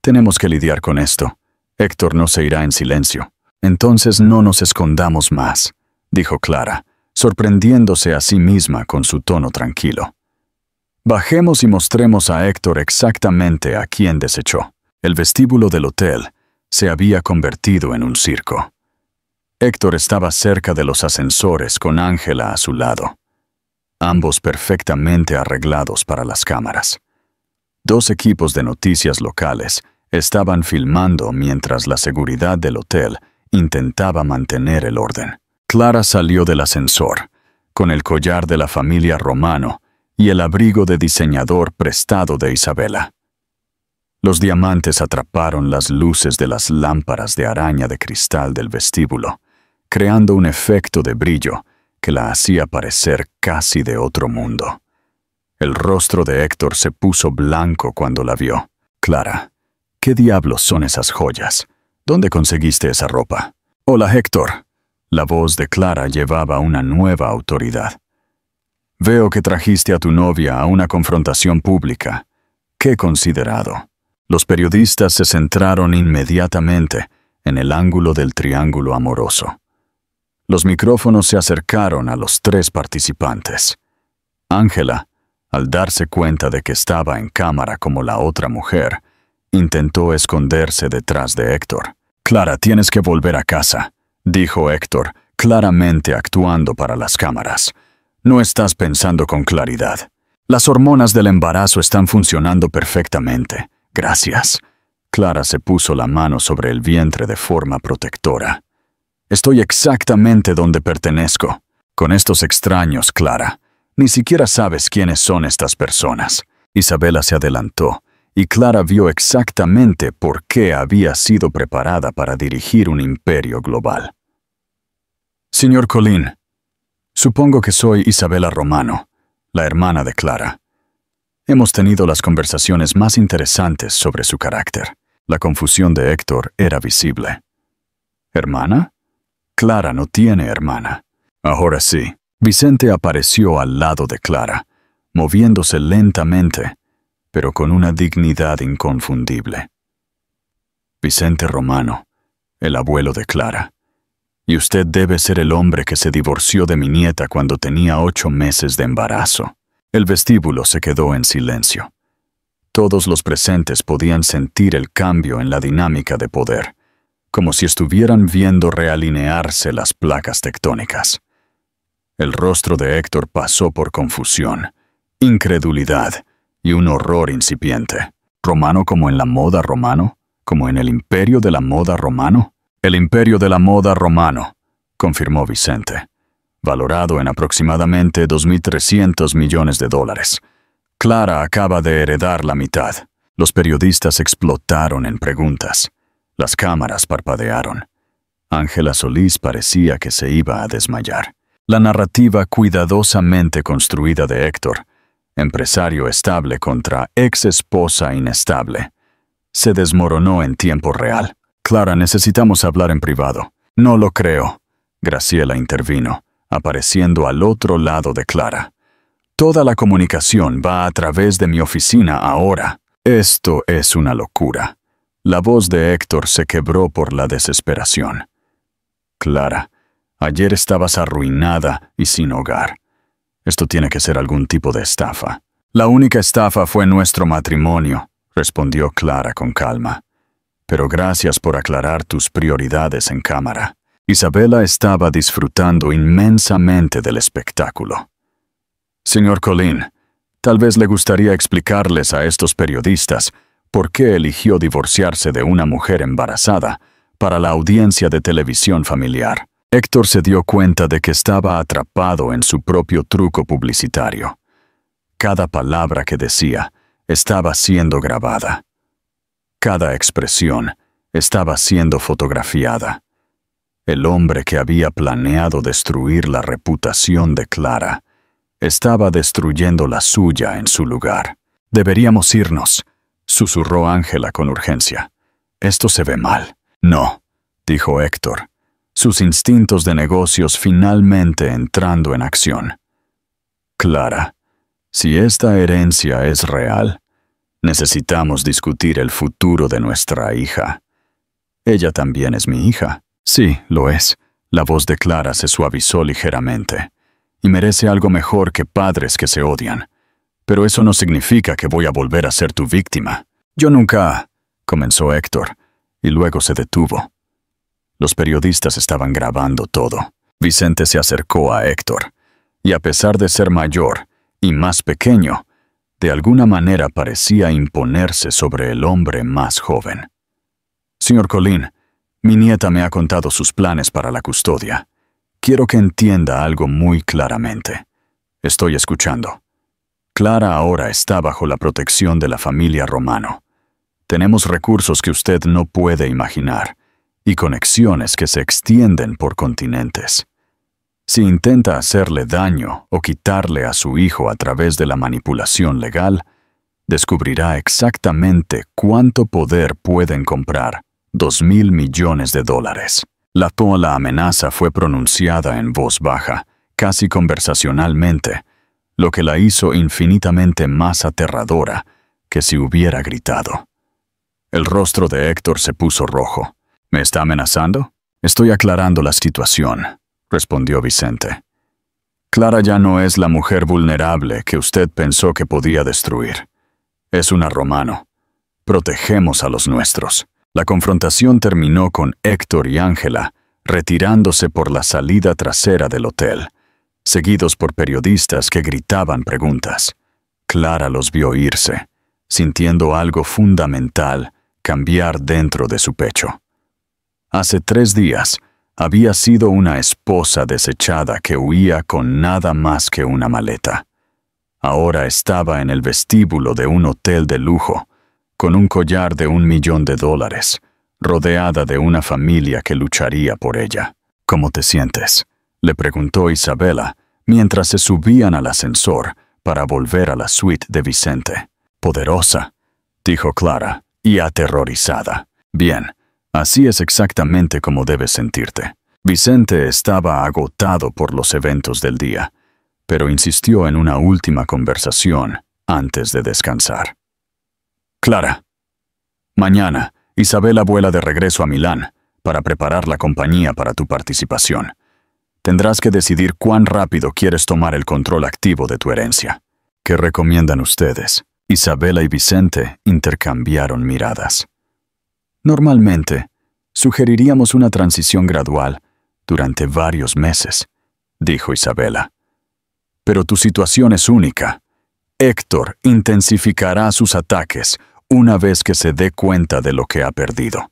Tenemos que lidiar con esto. Héctor no se irá en silencio. Entonces no nos escondamos más, dijo Clara, sorprendiéndose a sí misma con su tono tranquilo. Bajemos y mostremos a Héctor exactamente a quién desechó. El vestíbulo del hotel se había convertido en un circo. Héctor estaba cerca de los ascensores con Ángela a su lado, ambos perfectamente arreglados para las cámaras. 2 equipos de noticias locales estaban filmando mientras la seguridad del hotel intentaba mantener el orden. Clara salió del ascensor, con el collar de la familia Romano y el abrigo de diseñador prestado de Isabela. Los diamantes atraparon las luces de las lámparas de araña de cristal del vestíbulo, creando un efecto de brillo que la hacía parecer casi de otro mundo. El rostro de Héctor se puso blanco cuando la vio. Clara, ¿qué diablos son esas joyas? ¿Dónde conseguiste esa ropa? Hola, Héctor. La voz de Clara llevaba una nueva autoridad. Veo que trajiste a tu novia a una confrontación pública. ¡Qué considerado! Los periodistas se centraron inmediatamente en el ángulo del triángulo amoroso. Los micrófonos se acercaron a los 3 participantes. Ángela, al darse cuenta de que estaba en cámara como la otra mujer, intentó esconderse detrás de Héctor. Clara, tienes que volver a casa, dijo Héctor, claramente actuando para las cámaras. No estás pensando con claridad. Las hormonas del embarazo están funcionando perfectamente. Gracias. Clara se puso la mano sobre el vientre de forma protectora. Estoy exactamente donde pertenezco. Con estos extraños, Clara. Ni siquiera sabes quiénes son estas personas. Isabela se adelantó, y Clara vio exactamente por qué había sido preparada para dirigir un imperio global. Señor Colín, supongo que soy Isabela Romano, la hermana de Clara. Hemos tenido las conversaciones más interesantes sobre su carácter. La confusión de Héctor era visible. ¿Hermana? Clara no tiene hermana. Ahora sí. Vicente apareció al lado de Clara, moviéndose lentamente, pero con una dignidad inconfundible. Vicente Romano, el abuelo de Clara. Y usted debe ser el hombre que se divorció de mi nieta cuando tenía 8 meses de embarazo. El vestíbulo se quedó en silencio. Todos los presentes podían sentir el cambio en la dinámica de poder, como si estuvieran viendo realinearse las placas tectónicas. El rostro de Héctor pasó por confusión, incredulidad y un horror incipiente. ¿Romano como en la moda romano? ¿Como en el imperio de la moda romano? El imperio de la moda romano, confirmó Vicente, valorado en aproximadamente $2.300 millones. Clara acaba de heredar la mitad. Los periodistas explotaron en preguntas. Las cámaras parpadearon. Ángela Solís parecía que se iba a desmayar. La narrativa cuidadosamente construida de Héctor, empresario estable contra ex esposa inestable, se desmoronó en tiempo real. Clara, necesitamos hablar en privado. No lo creo. Graciela intervino, apareciendo al otro lado de Clara. Toda la comunicación va a través de mi oficina ahora. Esto es una locura. La voz de Héctor se quebró por la desesperación. Clara, ayer estabas arruinada y sin hogar. Esto tiene que ser algún tipo de estafa. La única estafa fue nuestro matrimonio, respondió Clara con calma. Pero gracias por aclarar tus prioridades en cámara. Isabela estaba disfrutando inmensamente del espectáculo. Señor Colín, tal vez le gustaría explicarles a estos periodistas por qué eligió divorciarse de una mujer embarazada para la audiencia de televisión familiar. Héctor se dio cuenta de que estaba atrapado en su propio truco publicitario. Cada palabra que decía estaba siendo grabada. Cada expresión estaba siendo fotografiada. El hombre que había planeado destruir la reputación de Clara estaba destruyendo la suya en su lugar. Deberíamos irnos, susurró Ángela con urgencia. Esto se ve mal. No, dijo Héctor, sus instintos de negocios finalmente entrando en acción. Clara, Si esta herencia es real, necesitamos discutir el futuro de nuestra hija. Ella también es mi hija. Sí, lo es. La voz de Clara se suavizó ligeramente. Y merece algo mejor que padres que se odian. Pero eso no significa que voy a volver a ser tu víctima. Yo nunca... comenzó Héctor, y luego se detuvo. Los periodistas estaban grabando todo. Vicente se acercó a Héctor, y a pesar de ser mayor y más pequeño, de alguna manera parecía imponerse sobre el hombre más joven. Señor Colín, mi nieta me ha contado sus planes para la custodia. Quiero que entienda algo muy claramente. Estoy escuchando. Clara ahora está bajo la protección de la familia Romano. Tenemos recursos que usted no puede imaginar y conexiones que se extienden por continentes. Si intenta hacerle daño o quitarle a su hijo a través de la manipulación legal, descubrirá exactamente cuánto poder pueden comprar 2.000 millones de dólares. La amenaza fue pronunciada en voz baja, casi conversacionalmente, lo que la hizo infinitamente más aterradora que si hubiera gritado. El rostro de Héctor se puso rojo. ¿Me está amenazando? Estoy aclarando la situación, respondió Vicente. Clara ya no es la mujer vulnerable que usted pensó que podía destruir. Es una Romano. Protegemos a los nuestros. La confrontación terminó con Héctor y Ángela retirándose por la salida trasera del hotel, seguidos por periodistas que gritaban preguntas. Clara los vio irse, sintiendo algo fundamental cambiar dentro de su pecho. Hace 3 días, había sido una esposa desechada que huía con nada más que una maleta. Ahora estaba en el vestíbulo de un hotel de lujo, con un collar de $1 millón, rodeada de una familia que lucharía por ella. ¿Cómo te sientes?, le preguntó Isabela, mientras se subían al ascensor para volver a la suite de Vicente. Poderosa, dijo Clara, y aterrorizada. Bien, así es exactamente como debes sentirte. Vicente estaba agotado por los eventos del día, pero insistió en una última conversación antes de descansar. Clara, mañana Isabela vuela de regreso a Milán para preparar la compañía para tu participación. Tendrás que decidir cuán rápido quieres tomar el control activo de tu herencia. ¿Qué recomiendan ustedes? Isabela y Vicente intercambiaron miradas. Normalmente, sugeriríamos una transición gradual durante varios meses, dijo Isabela. Pero tu situación es única. Héctor intensificará sus ataques una vez que se dé cuenta de lo que ha perdido.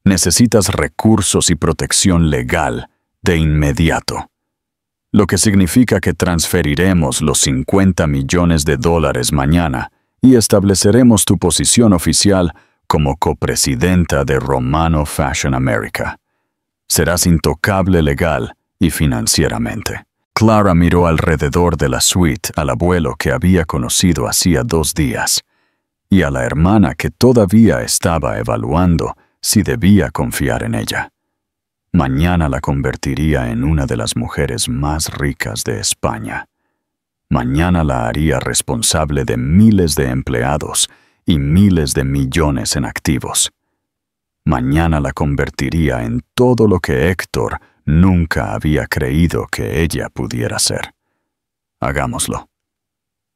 Necesitas recursos y protección legal de inmediato, lo que significa que transferiremos los $50 millones mañana y estableceremos tu posición oficial como copresidenta de Romano Fashion America. Serás intocable legal y financieramente. Clara miró alrededor de la suite al abuelo que había conocido hacía 2 días y a la hermana que todavía estaba evaluando si debía confiar en ella. Mañana la convertiría en una de las mujeres más ricas de España. Mañana la haría responsable de miles de empleados y miles de millones en activos. Mañana la convertiría en todo lo que Héctor nunca había creído que ella pudiera ser. Hagámoslo,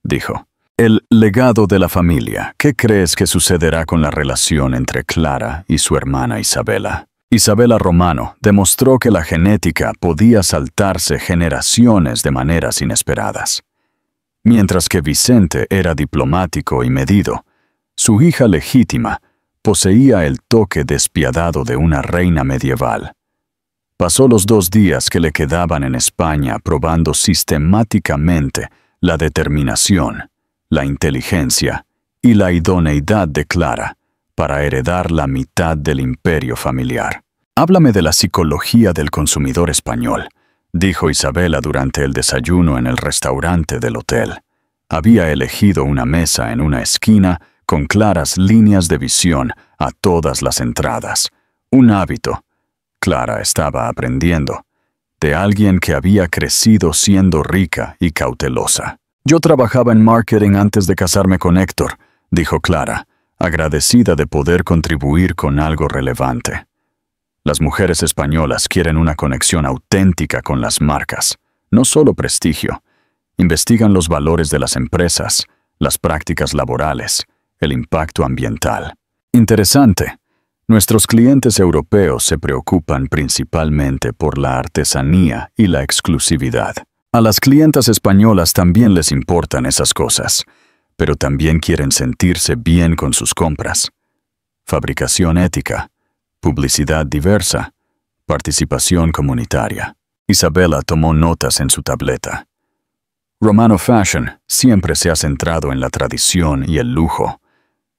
dijo. El legado de la familia. ¿Qué crees que sucederá con la relación entre Clara y su hermana Isabela? Isabela Romano demostró que la genética podía saltarse generaciones de maneras inesperadas. Mientras que Vicente era diplomático y medido, su hija legítima poseía el toque despiadado de una reina medieval. Pasó los 2 días que le quedaban en España probando sistemáticamente la determinación, la inteligencia y la idoneidad de Clara para heredar la mitad del imperio familiar. Háblame de la psicología del consumidor español, dijo Isabela durante el desayuno en el restaurante del hotel. Había elegido una mesa en una esquina con claras líneas de visión a todas las entradas. Un hábito, Clara estaba aprendiendo, de alguien que había crecido siendo rica y cautelosa. Yo trabajaba en marketing antes de casarme con Héctor, dijo Clara, agradecida de poder contribuir con algo relevante. Las mujeres españolas quieren una conexión auténtica con las marcas, no solo prestigio. Investigan los valores de las empresas, las prácticas laborales, el impacto ambiental. Interesante. Nuestros clientes europeos se preocupan principalmente por la artesanía y la exclusividad. A las clientas españolas también les importan esas cosas, pero también quieren sentirse bien con sus compras. Fabricación ética, publicidad diversa, participación comunitaria. Isabela tomó notas en su tableta. Romano Fashion siempre se ha centrado en la tradición y el lujo.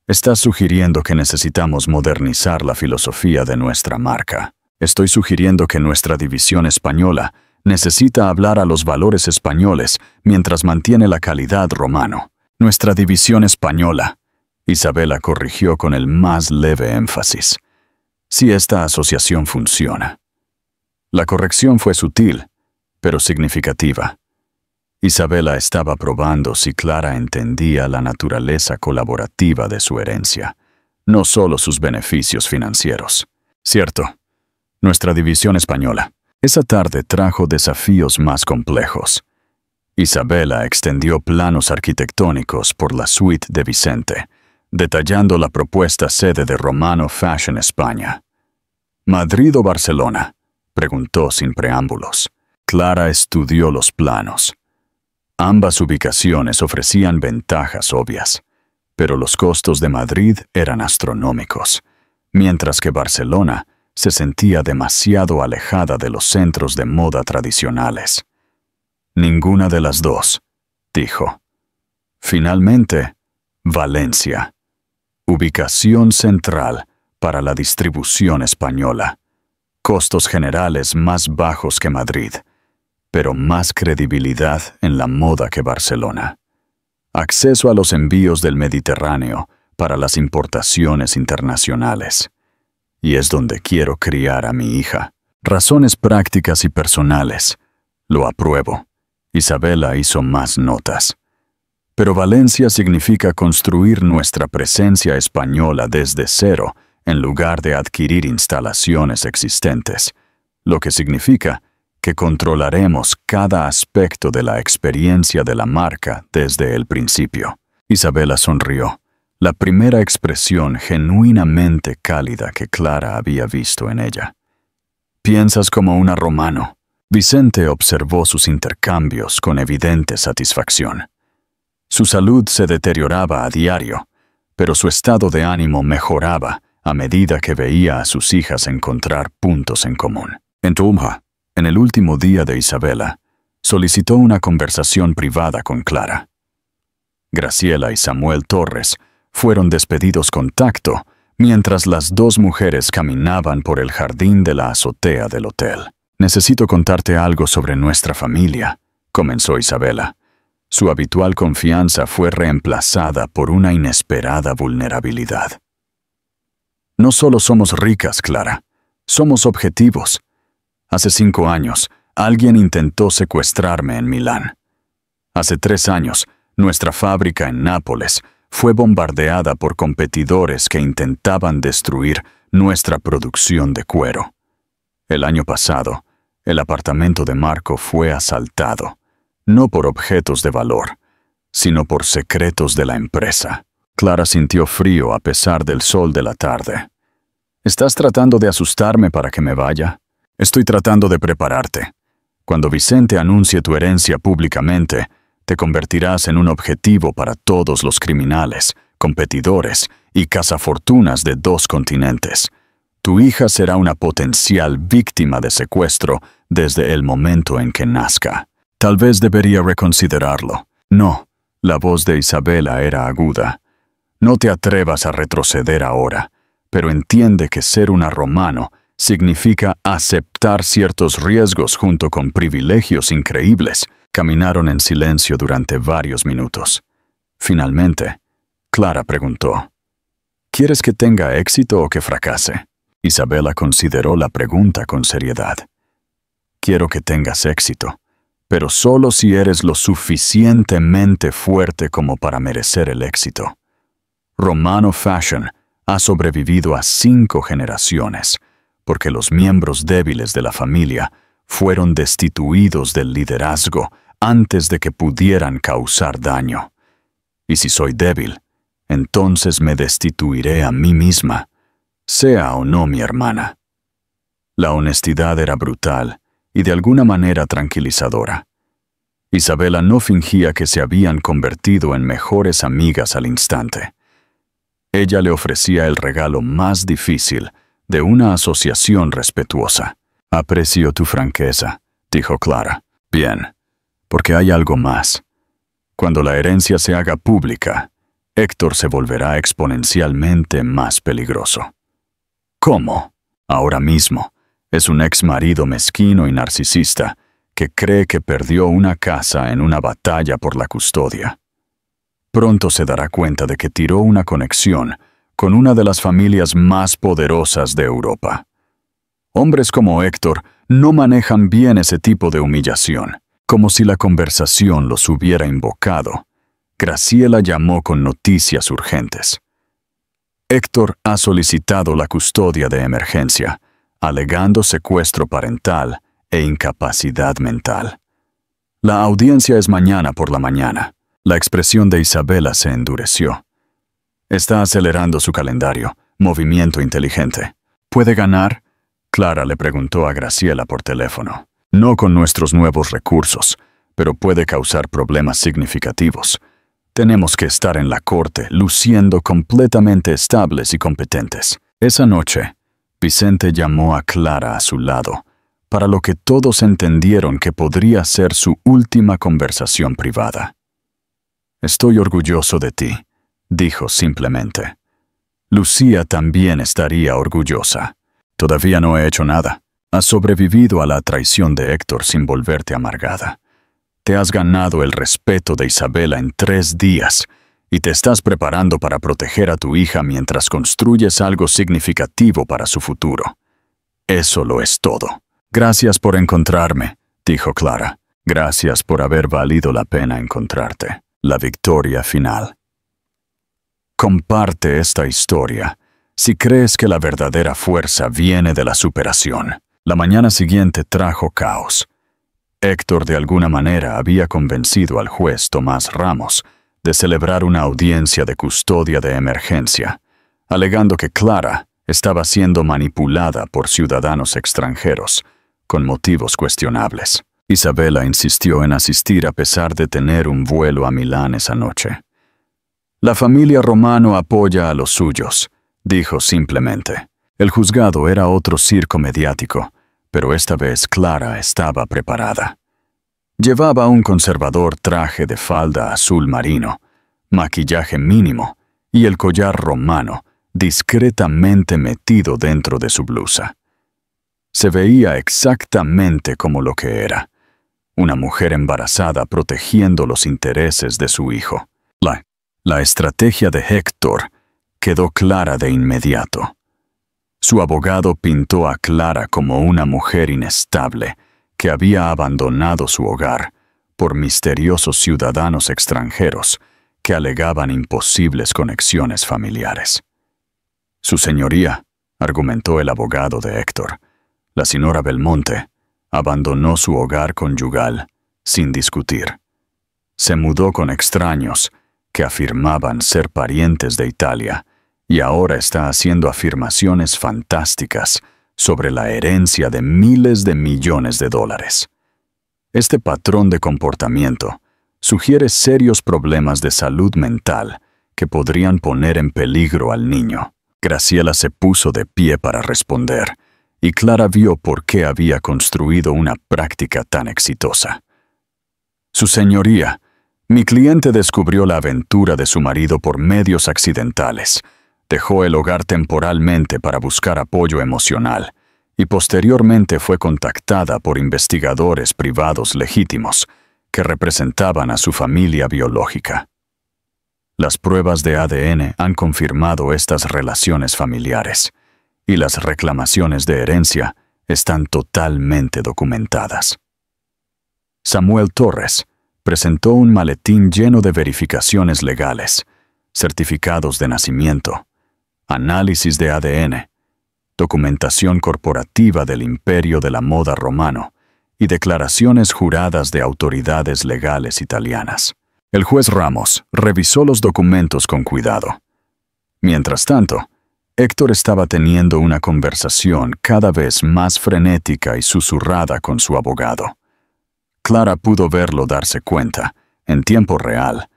Estás sugiriendo que necesitamos modernizar la filosofía de nuestra marca. Estoy sugiriendo que nuestra división española necesita hablar a los valores españoles mientras mantiene la calidad romano. Nuestra división española. Isabela corrigió con el más leve énfasis. Si esta asociación funciona. La corrección fue sutil, pero significativa. Isabela estaba probando si Clara entendía la naturaleza colaborativa de su herencia, no solo sus beneficios financieros. Cierto, nuestra división española. Esa tarde trajo desafíos más complejos. Isabela extendió planos arquitectónicos por la suite de Vicente, detallando la propuesta sede de Romano Fashion España. ¿Madrid o Barcelona?, preguntó sin preámbulos. Clara estudió los planos. Ambas ubicaciones ofrecían ventajas obvias, pero los costos de Madrid eran astronómicos, mientras que Barcelona se sentía demasiado alejada de los centros de moda tradicionales. Ninguna de las dos, dijo. Finalmente, Valencia. Ubicación central para la distribución española. Costos generales más bajos que Madrid, pero más credibilidad en la moda que Barcelona. Acceso a los envíos del Mediterráneo para las importaciones internacionales. Y es donde quiero criar a mi hija. Razones prácticas y personales. Lo apruebo. Isabela hizo más notas. Pero Valencia significa construir nuestra presencia española desde cero, en lugar de adquirir instalaciones existentes, lo que significa que controlaremos cada aspecto de la experiencia de la marca desde el principio. Isabela sonrió, la primera expresión genuinamente cálida que Clara había visto en ella. «Piensas como una romano». Vicente observó sus intercambios con evidente satisfacción. Su salud se deterioraba a diario, pero su estado de ánimo mejoraba a medida que veía a sus hijas encontrar puntos en común. En Tulma, en el último día de Isabela, solicitó una conversación privada con Clara. Graciela y Samuel Torres fueron despedidos con tacto mientras las dos mujeres caminaban por el jardín de la azotea del hotel. «Necesito contarte algo sobre nuestra familia», comenzó Isabela. Su habitual confianza fue reemplazada por una inesperada vulnerabilidad. «No solo somos ricas, Clara, somos objetivos. Hace 5 años, alguien intentó secuestrarme en Milán. Hace 3 años, nuestra fábrica en Nápoles fue bombardeada por competidores que intentaban destruir nuestra producción de cuero. El año pasado, el apartamento de Marco fue asaltado, no por objetos de valor, sino por secretos de la empresa». Clara sintió frío a pesar del sol de la tarde. «¿Estás tratando de asustarme para que me vaya?» «Estoy tratando de prepararte. Cuando Vicente anuncie tu herencia públicamente, te convertirás en un objetivo para todos los criminales, competidores y cazafortunas de 2 continentes. Tu hija será una potencial víctima de secuestro desde el momento en que nazca. Tal vez debería reconsiderarlo». «No», la voz de Isabela era aguda. «No te atrevas a retroceder ahora, pero entiende que ser una romano significa aceptar ciertos riesgos junto con privilegios increíbles». Caminaron en silencio durante varios minutos. Finalmente, Clara preguntó, «¿Quieres que tenga éxito o que fracase?» Isabela consideró la pregunta con seriedad. «Quiero que tengas éxito, pero solo si eres lo suficientemente fuerte como para merecer el éxito. Romano Fashion ha sobrevivido a 5 generaciones, porque los miembros débiles de la familia fueron destituidos del liderazgo antes de que pudieran causar daño. Y si soy débil, entonces me destituiré a mí misma, sea o no mi hermana. La honestidad era brutal y de alguna manera tranquilizadora. Isabela no fingía que se habían convertido en mejores amigas al instante. Ella le ofrecía el regalo más difícil de una asociación respetuosa. «Aprecio tu franqueza», dijo Clara. «Bien, porque hay algo más. Cuando la herencia se haga pública, Héctor se volverá exponencialmente más peligroso». «¿Cómo?» «Ahora mismo. Es un ex marido mezquino y narcisista que cree que perdió una casa en una batalla por la custodia. Pronto se dará cuenta de que tiró una conexión con una de las familias más poderosas de Europa. Hombres como Héctor no manejan bien ese tipo de humillación». Como si la conversación los hubiera invocado, Graciela llamó con noticias urgentes. «Héctor ha solicitado la custodia de emergencia, alegando secuestro parental e incapacidad mental. La audiencia es mañana por la mañana». La expresión de Isabela se endureció. «Está acelerando su calendario. Movimiento inteligente. ¿Puede ganar?», Clara le preguntó a Graciela por teléfono. «No con nuestros nuevos recursos, pero puede causar problemas significativos. Tenemos que estar en la corte, luciendo completamente estables y competentes». Esa noche, Vicente llamó a Clara a su lado, para lo que todos entendieron que podría ser su última conversación privada. «Estoy orgulloso de ti», dijo simplemente. «Lucía también estaría orgullosa. Todavía no he hecho nada. Has sobrevivido a la traición de Héctor sin volverte amargada. Te has ganado el respeto de Isabela en 3 días y te estás preparando para proteger a tu hija mientras construyes algo significativo para su futuro. Eso lo es todo». «Gracias por encontrarme», dijo Clara. «Gracias por haber valido la pena encontrarte». La victoria final. Comparte esta historia si crees que la verdadera fuerza viene de la superación. La mañana siguiente trajo caos. Héctor de alguna manera había convencido al juez Tomás Ramos de celebrar una audiencia de custodia de emergencia, alegando que Clara estaba siendo manipulada por ciudadanos extranjeros, con motivos cuestionables. Isabela insistió en asistir a pesar de tener un vuelo a Milán esa noche. «La familia Romano apoya a los suyos», dijo simplemente. El juzgado era otro circo mediático, pero esta vez Clara estaba preparada. Llevaba un conservador traje de falda azul marino, maquillaje mínimo y el collar romano discretamente metido dentro de su blusa. Se veía exactamente como lo que era. Una mujer embarazada protegiendo los intereses de su hijo. La estrategia de Héctor quedó clara de inmediato. Su abogado pintó a Clara como una mujer inestable que había abandonado su hogar por misteriosos ciudadanos extranjeros que alegaban imposibles conexiones familiares. «Su señoría», argumentó el abogado de Héctor, «la señora Belmonte abandonó su hogar conyugal sin discutir. Se mudó con extraños que afirmaban ser parientes de Italia y ahora está haciendo afirmaciones fantásticas sobre la herencia de miles de millones de dólares. Este patrón de comportamiento sugiere serios problemas de salud mental que podrían poner en peligro al niño». Graciela se puso de pie para responder, y Clara vio por qué había construido una práctica tan exitosa. «Su señoría, mi cliente descubrió la aventura de su marido por medios accidentales, dejó el hogar temporalmente para buscar apoyo emocional y posteriormente fue contactada por investigadores privados legítimos que representaban a su familia biológica. Las pruebas de ADN han confirmado estas relaciones familiares, y las reclamaciones de herencia están totalmente documentadas». Samuel Torres presentó un maletín lleno de verificaciones legales, certificados de nacimiento, análisis de ADN, documentación corporativa del Imperio de la Moda Romano y declaraciones juradas de autoridades legales italianas. El juez Ramos revisó los documentos con cuidado. Mientras tanto, Héctor estaba teniendo una conversación cada vez más frenética y susurrada con su abogado. Clara pudo verlo darse cuenta, en tiempo real,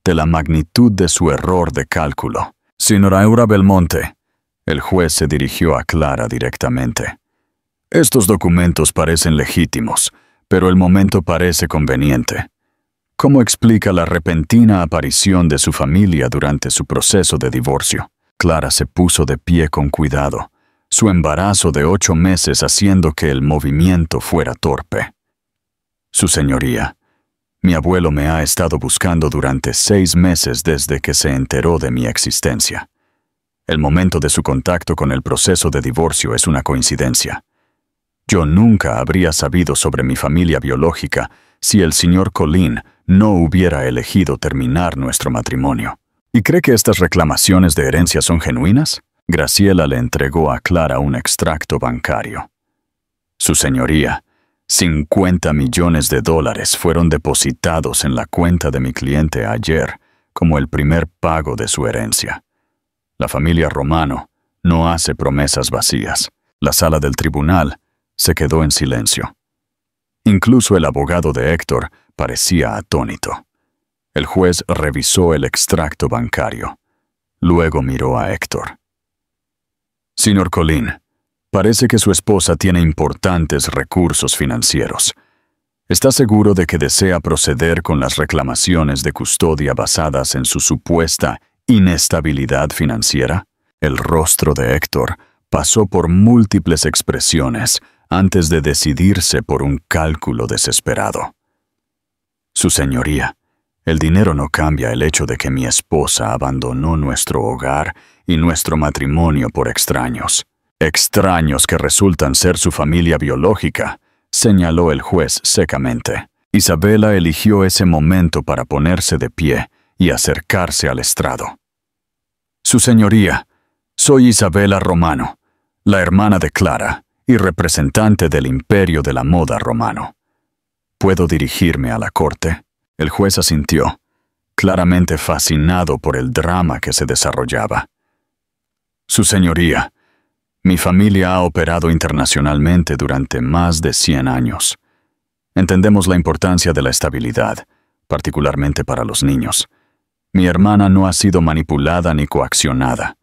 de la magnitud de su error de cálculo. «Señora Aura Belmonte», el juez se dirigió a Clara directamente. «Estos documentos parecen legítimos, pero el momento parece conveniente. ¿Cómo explica la repentina aparición de su familia durante su proceso de divorcio?» Clara se puso de pie con cuidado, su embarazo de 8 meses haciendo que el movimiento fuera torpe. «Su señoría, mi abuelo me ha estado buscando durante 6 meses desde que se enteró de mi existencia. El momento de su contacto con el proceso de divorcio es una coincidencia. Yo nunca habría sabido sobre mi familia biológica si el señor Colín no hubiera elegido terminar nuestro matrimonio». ¿Y cree que estas reclamaciones de herencia son genuinas? Graciela le entregó a Clara un extracto bancario. «Su señoría, $50 millones fueron depositados en la cuenta de mi cliente ayer como el primer pago de su herencia. La familia Romano no hace promesas vacías». La sala del tribunal se quedó en silencio. Incluso el abogado de Héctor parecía atónito. El juez revisó el extracto bancario. Luego miró a Héctor. «Señor Colín, parece que su esposa tiene importantes recursos financieros. ¿Está seguro de que desea proceder con las reclamaciones de custodia basadas en su supuesta inestabilidad financiera?» El rostro de Héctor pasó por múltiples expresiones antes de decidirse por un cálculo desesperado. «Su señoría, el dinero no cambia el hecho de que mi esposa abandonó nuestro hogar y nuestro matrimonio por extraños. Extraños que resultan ser su familia biológica», señaló el juez secamente. Isabela eligió ese momento para ponerse de pie y acercarse al estrado. «Su señoría, soy Isabela Romano, la hermana de Clara y representante del Imperio de la Moda Romano. ¿Puedo dirigirme a la corte?» El juez asintió, claramente fascinado por el drama que se desarrollaba. «Su señoría, mi familia ha operado internacionalmente durante más de 100 años. Entendemos la importancia de la estabilidad, particularmente para los niños. Mi hermana no ha sido manipulada ni coaccionada.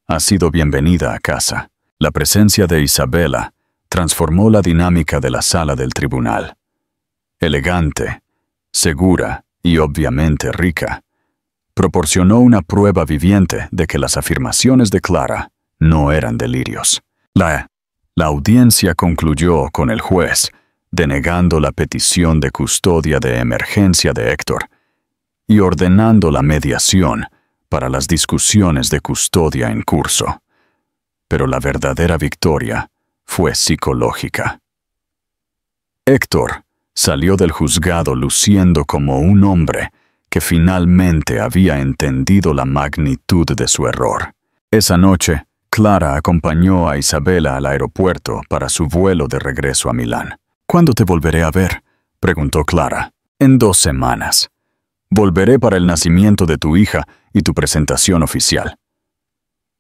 Ha sido bienvenida a casa». La presencia de Isabela transformó la dinámica de la sala del tribunal. Elegante, segura y obviamente rica, proporcionó una prueba viviente de que las afirmaciones de Clara no eran delirios. La audiencia concluyó con el juez denegando la petición de custodia de emergencia de Héctor y ordenando la mediación para las discusiones de custodia en curso. Pero la verdadera victoria fue psicológica. Héctor salió del juzgado luciendo como un hombre que finalmente había entendido la magnitud de su error. Esa noche, Clara acompañó a Isabela al aeropuerto para su vuelo de regreso a Milán. «¿Cuándo te volveré a ver?», preguntó Clara. «En 2 semanas. Volveré para el nacimiento de tu hija y tu presentación oficial.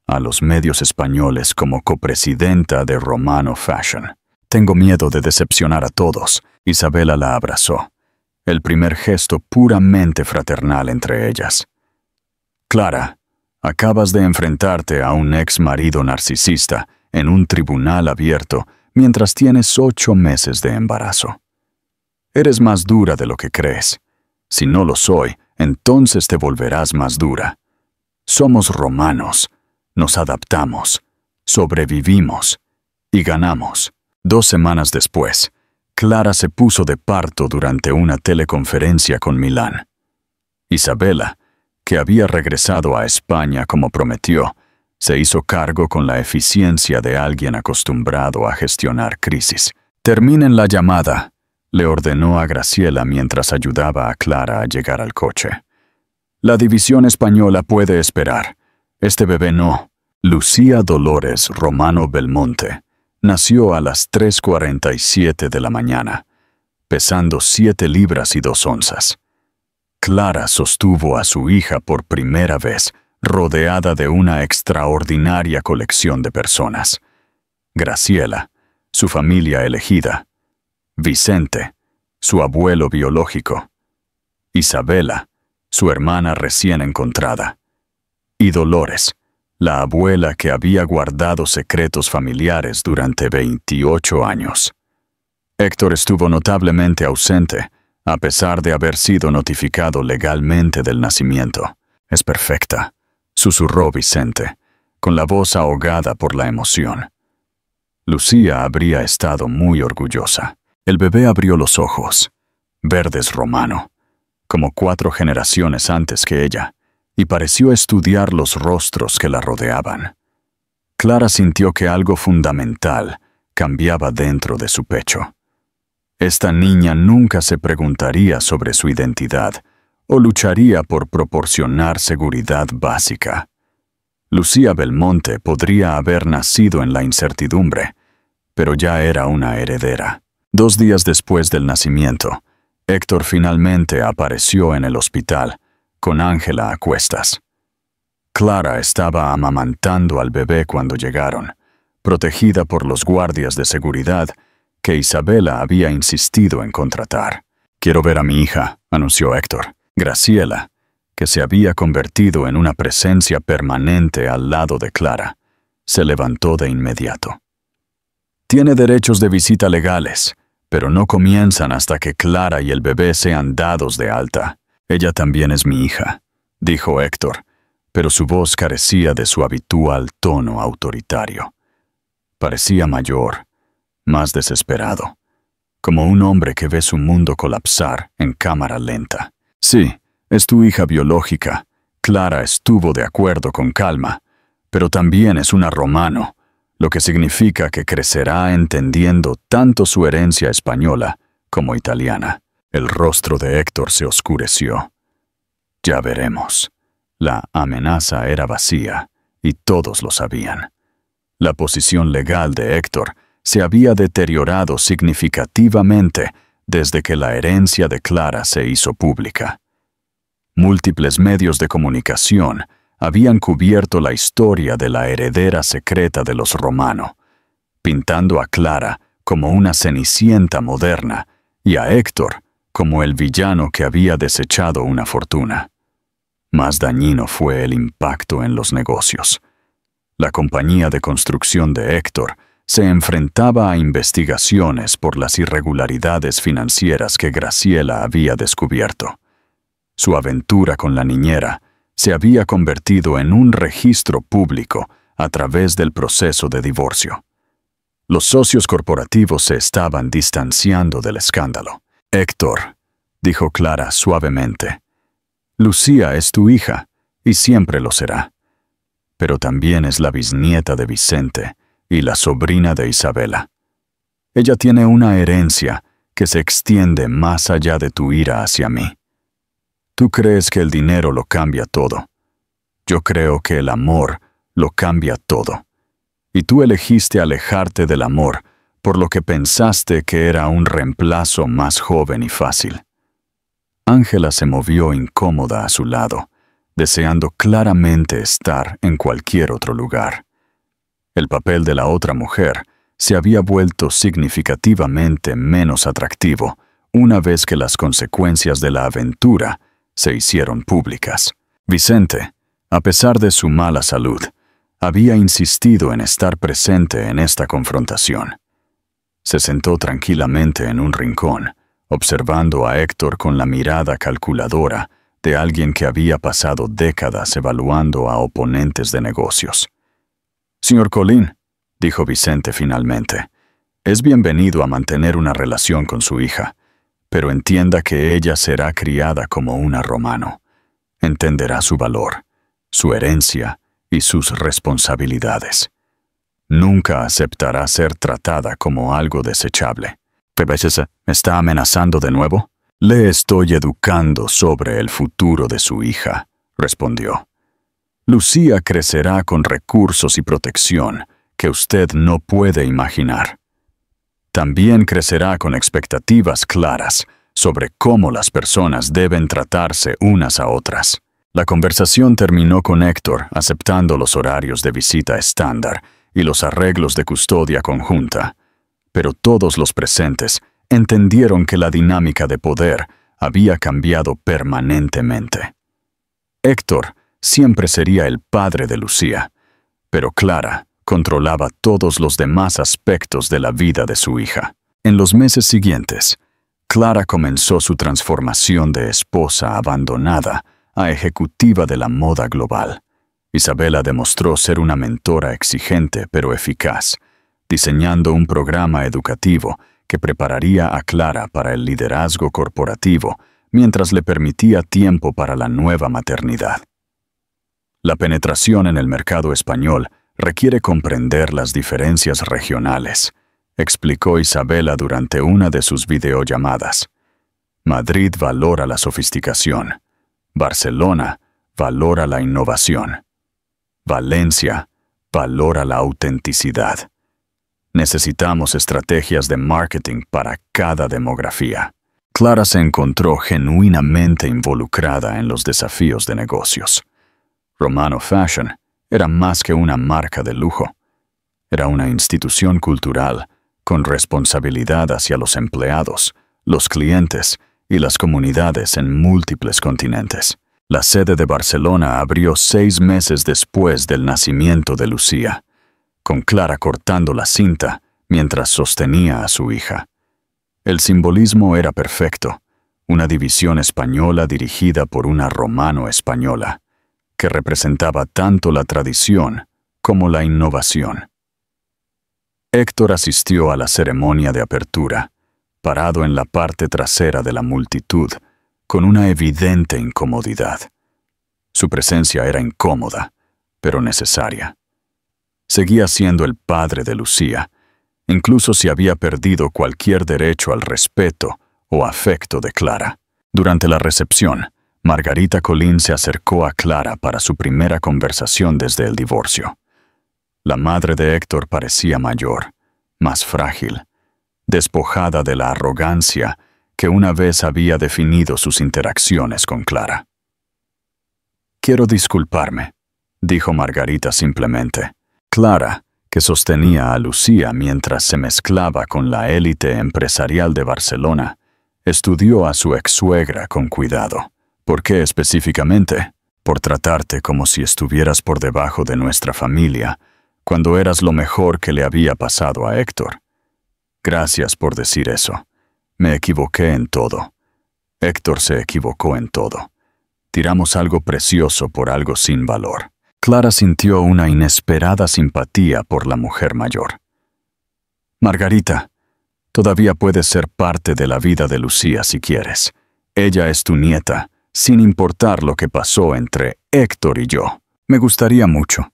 A los medios españoles como copresidenta de Romano Fashion. Tengo miedo de decepcionar a todos». Isabela la abrazó, el primer gesto puramente fraternal entre ellas. «Clara, acabas de enfrentarte a un ex marido narcisista en un tribunal abierto mientras tienes 8 meses de embarazo. Eres más dura de lo que crees. Si no lo soy, entonces te volverás más dura. Somos romanos, nos adaptamos, sobrevivimos y ganamos». 2 semanas después, Clara se puso de parto durante una teleconferencia con Milán. Isabela, que había regresado a España como prometió, se hizo cargo con la eficiencia de alguien acostumbrado a gestionar crisis. «Terminen la llamada», le ordenó a Graciela mientras ayudaba a Clara a llegar al coche. La división española puede esperar. Este bebé no. Lucía Dolores Romano Belmonte nació a las 3:47 de la mañana, pesando 7 libras y 2 onzas. Clara sostuvo a su hija por primera vez, rodeada de una extraordinaria colección de personas. Graciela, su familia elegida. Vicente, su abuelo biológico. Isabela, su hermana recién encontrada. Y Dolores, la abuela que había guardado secretos familiares durante 28 años. Héctor estuvo notablemente ausente, a pesar de haber sido notificado legalmente del nacimiento. «Es perfecta», susurró Vicente, con la voz ahogada por la emoción. Lucía habría estado muy orgullosa. El bebé abrió los ojos, verdes romano, como 4 generaciones antes que ella, y pareció estudiar los rostros que la rodeaban. Clara sintió que algo fundamental cambiaba dentro de su pecho. Esta niña nunca se preguntaría sobre su identidad o lucharía por proporcionar seguridad básica. Lucía Belmonte podría haber nacido en la incertidumbre, pero ya era una heredera. 2 días después del nacimiento, Héctor finalmente apareció en el hospital, con Ángela a cuestas. Clara estaba amamantando al bebé cuando llegaron, protegida por los guardias de seguridad que Isabela había insistido en contratar. «Quiero ver a mi hija», anunció Héctor. Graciela, que se había convertido en una presencia permanente al lado de Clara, se levantó de inmediato. «Tiene derechos de visita legales, pero no comienzan hasta que Clara y el bebé sean dados de alta. Ella también es mi hija», dijo Héctor, pero su voz carecía de su habitual tono autoritario. Parecía mayor, más desesperado, como un hombre que ve su mundo colapsar en cámara lenta. «Sí, es tu hija biológica». Clara estuvo de acuerdo con calma, pero también es una romano, lo que significa que crecerá entendiendo tanto su herencia española como italiana. El rostro de Héctor se oscureció. Ya veremos. La amenaza era vacía, y todos lo sabían. La posición legal de Héctor se había deteriorado significativamente desde que la herencia de Clara se hizo pública. Múltiples medios de comunicación habían cubierto la historia de la heredera secreta de los Romano, pintando a Clara como una cenicienta moderna y a Héctor como el villano que había desechado una fortuna. Más dañino fue el impacto en los negocios. La compañía de construcción de Héctor se enfrentaba a investigaciones por las irregularidades financieras que Graciela había descubierto. Su aventura con la niñera se había convertido en un registro público a través del proceso de divorcio. Los socios corporativos se estaban distanciando del escándalo. «Héctor», dijo Clara suavemente, «Lucía es tu hija, y siempre lo será. Pero también es la bisnieta de Vicente y la sobrina de Isabela. Ella tiene una herencia que se extiende más allá de tu ira hacia mí. Tú crees que el dinero lo cambia todo. Yo creo que el amor lo cambia todo. Y tú elegiste alejarte del amor, por lo que pensaste que era un reemplazo más joven y fácil». Ángela se movió incómoda a su lado, deseando claramente estar en cualquier otro lugar. El papel de la otra mujer se había vuelto significativamente menos atractivo una vez que las consecuencias de la aventura se hicieron públicas. Vicente, a pesar de su mala salud, había insistido en estar presente en esta confrontación. Se sentó tranquilamente en un rincón, observando a Héctor con la mirada calculadora de alguien que había pasado décadas evaluando a oponentes de negocios. «Señor Colín», dijo Vicente finalmente, «es bienvenido a mantener una relación con su hija, pero entienda que ella será criada como una romano. Entenderá su valor, su herencia y sus responsabilidades. Nunca aceptará ser tratada como algo desechable». ¿Me está amenazando de nuevo? Le estoy educando sobre el futuro de su hija, respondió. Lucía crecerá con recursos y protección que usted no puede imaginar. También crecerá con expectativas claras sobre cómo las personas deben tratarse unas a otras. La conversación terminó con Héctor aceptando los horarios de visita estándar y los arreglos de custodia conjunta, pero todos los presentes entendieron que la dinámica de poder había cambiado permanentemente. Héctor siempre sería el padre de Lucía, pero Clara controlaba todos los demás aspectos de la vida de su hija. En los meses siguientes, Clara comenzó su transformación de esposa abandonada a ejecutiva de la moda global. Isabela demostró ser una mentora exigente pero eficaz, diseñando un programa educativo que prepararía a Clara para el liderazgo corporativo mientras le permitía tiempo para la nueva maternidad. La penetración en el mercado español requiere comprender las diferencias regionales, explicó Isabela durante una de sus videollamadas. Madrid valora la sofisticación. Barcelona valora la innovación. Valencia valora la autenticidad. Necesitamos estrategias de marketing para cada demografía. Clara se encontró genuinamente involucrada en los desafíos de negocios. Romano Fashion era más que una marca de lujo. Era una institución cultural con responsabilidad hacia los empleados, los clientes y las comunidades en múltiples continentes. La sede de Barcelona abrió 6 meses después del nacimiento de Lucía, con Clara cortando la cinta mientras sostenía a su hija. El simbolismo era perfecto, una división española dirigida por una romano española, que representaba tanto la tradición como la innovación. Héctor asistió a la ceremonia de apertura, parado en la parte trasera de la multitud, con una evidente incomodidad. Su presencia era incómoda, pero necesaria. Seguía siendo el padre de Lucía, incluso si había perdido cualquier derecho al respeto o afecto de Clara. Durante la recepción, Margarita Colín se acercó a Clara para su primera conversación desde el divorcio. La madre de Héctor parecía mayor, más frágil, despojada de la arrogancia que una vez había definido sus interacciones con Clara. «Quiero disculparme», dijo Margarita simplemente. Clara, que sostenía a Lucía mientras se mezclaba con la élite empresarial de Barcelona, estudió a su ex-suegra con cuidado. ¿Por qué específicamente? Por tratarte como si estuvieras por debajo de nuestra familia, cuando eras lo mejor que le había pasado a Héctor. Gracias por decir eso. Me equivoqué en todo. Héctor se equivocó en todo. Tiramos algo precioso por algo sin valor. Clara sintió una inesperada simpatía por la mujer mayor. Margarita, todavía puedes ser parte de la vida de Lucía si quieres. Ella es tu nieta, sin importar lo que pasó entre Héctor y yo. Me gustaría mucho.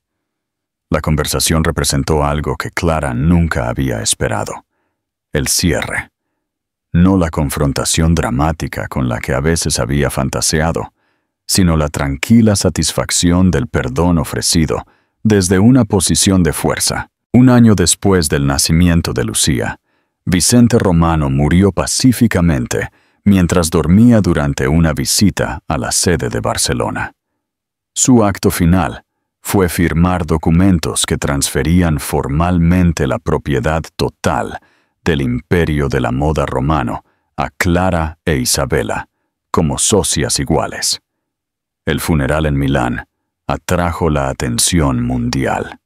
La conversación representó algo que Clara nunca había esperado. El cierre. No la confrontación dramática con la que a veces había fantaseado, sino la tranquila satisfacción del perdón ofrecido desde una posición de fuerza. Un año después del nacimiento de Lucía, Vicente Romano murió pacíficamente mientras dormía durante una visita a la sede de Barcelona. Su acto final fue firmar documentos que transferían formalmente la propiedad total del imperio de la moda romano a Clara e Isabela como socias iguales. El funeral en Milán atrajo la atención mundial.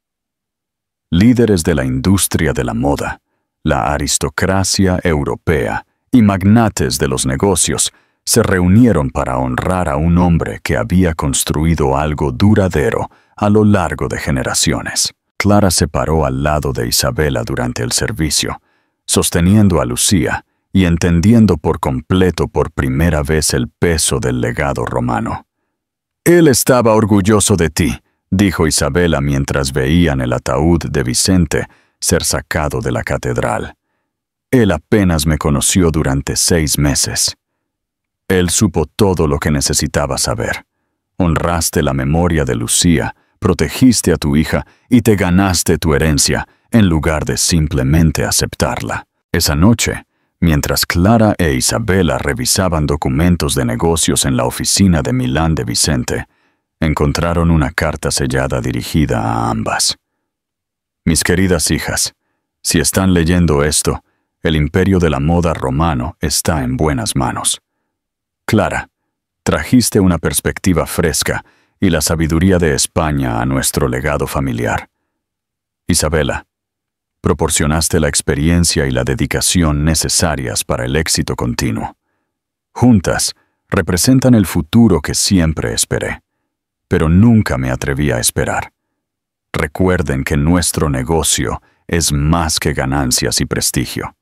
Líderes de la industria de la moda, la aristocracia europea y magnates de los negocios se reunieron para honrar a un hombre que había construido algo duradero a lo largo de generaciones. Clara se paró al lado de Isabela durante el servicio, sosteniendo a Lucía y entendiendo por completo por primera vez el peso del legado romano. «Él estaba orgulloso de ti», dijo Isabela mientras veían el ataúd de Vicente ser sacado de la catedral. Él apenas me conoció durante 6 meses. Él supo todo lo que necesitaba saber. Honraste la memoria de Lucía, protegiste a tu hija y te ganaste tu herencia en lugar de simplemente aceptarla. Esa noche, mientras Clara e Isabela revisaban documentos de negocios en la oficina de Milán de Vicente, encontraron una carta sellada dirigida a ambas. Mis queridas hijas, si están leyendo esto, el imperio de la moda romano está en buenas manos. Clara, trajiste una perspectiva fresca y la sabiduría de España a nuestro legado familiar. Isabela, proporcionaste la experiencia y la dedicación necesarias para el éxito continuo. Juntas, representan el futuro que siempre esperé, pero nunca me atreví a esperar. Recuerden que nuestro negocio es más que ganancias y prestigio.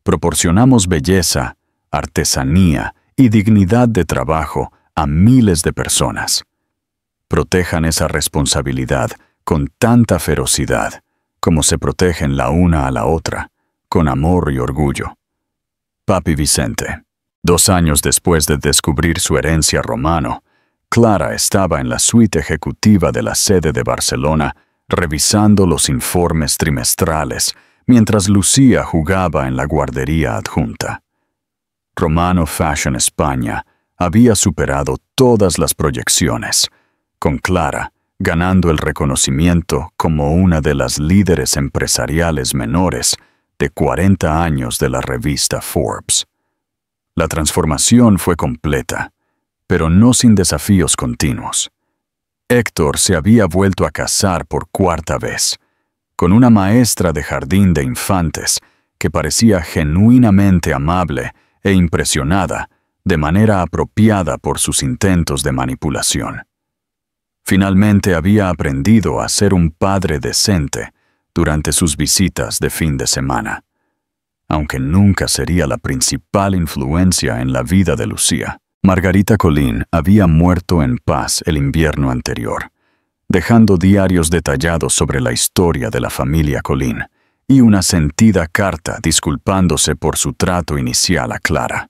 Proporcionamos belleza, artesanía y dignidad de trabajo a miles de personas. Protejan esa responsabilidad con tanta ferocidad como se protegen la una a la otra, con amor y orgullo. Papi Vicente. 2 años después de descubrir su herencia romano, Clara estaba en la suite ejecutiva de la sede de Barcelona revisando los informes trimestrales mientras Lucía jugaba en la guardería adjunta. Romano Fashion España había superado todas las proyecciones, con Clara ganando el reconocimiento como una de las líderes empresariales menores de 40 años de la revista Forbes. La transformación fue completa, pero no sin desafíos continuos. Héctor se había vuelto a casar por 4ª vez, con una maestra de jardín de infantes que parecía genuinamente amable e impresionada de manera apropiada por sus intentos de manipulación. Finalmente había aprendido a ser un padre decente durante sus visitas de fin de semana, aunque nunca sería la principal influencia en la vida de Lucía. Margarita Colín había muerto en paz el invierno anterior, dejando diarios detallados sobre la historia de la familia Colín y una sentida carta disculpándose por su trato inicial a Clara.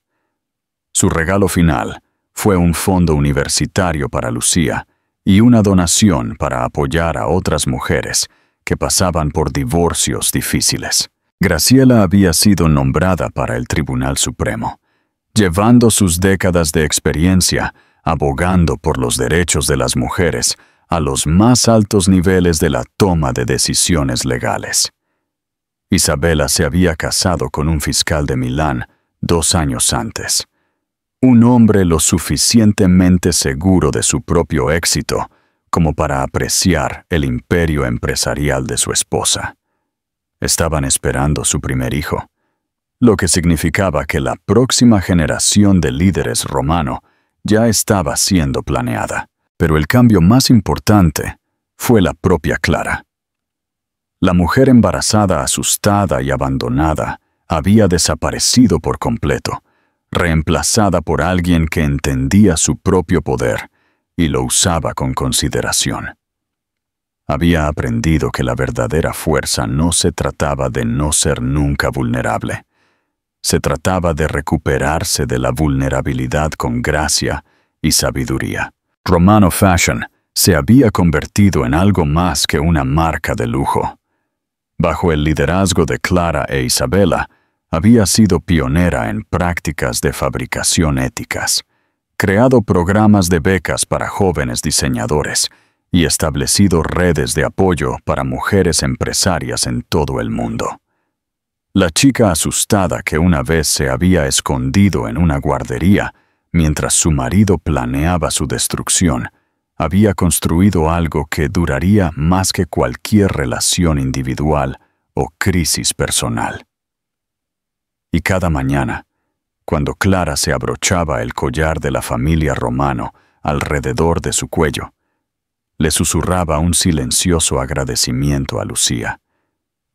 Su regalo final fue un fondo universitario para Lucía y una donación para apoyar a otras mujeres que pasaban por divorcios difíciles. Graciela había sido nombrada para el Tribunal Supremo, llevando sus décadas de experiencia abogando por los derechos de las mujeres a los más altos niveles de la toma de decisiones legales. Isabela se había casado con un fiscal de Milán 2 años antes. Un hombre lo suficientemente seguro de su propio éxito como para apreciar el imperio empresarial de su esposa. Estaban esperando su primer hijo, lo que significaba que la próxima generación de líderes romano ya estaba siendo planeada. Pero el cambio más importante fue la propia Clara. La mujer embarazada, asustada y abandonada, había desaparecido por completo, reemplazada por alguien que entendía su propio poder y lo usaba con consideración. Había aprendido que la verdadera fuerza no se trataba de no ser nunca vulnerable. Se trataba de recuperarse de la vulnerabilidad con gracia y sabiduría. Romano Fashion se había convertido en algo más que una marca de lujo. Bajo el liderazgo de Clara e Isabela, había sido pionera en prácticas de fabricación éticas, creado programas de becas para jóvenes diseñadores y establecido redes de apoyo para mujeres empresarias en todo el mundo. La chica asustada que una vez se había escondido en una guardería mientras su marido planeaba su destrucción, había construido algo que duraría más que cualquier relación individual o crisis personal. Y cada mañana, cuando Clara se abrochaba el collar de la familia Romano alrededor de su cuello, le susurraba un silencioso agradecimiento a Lucía,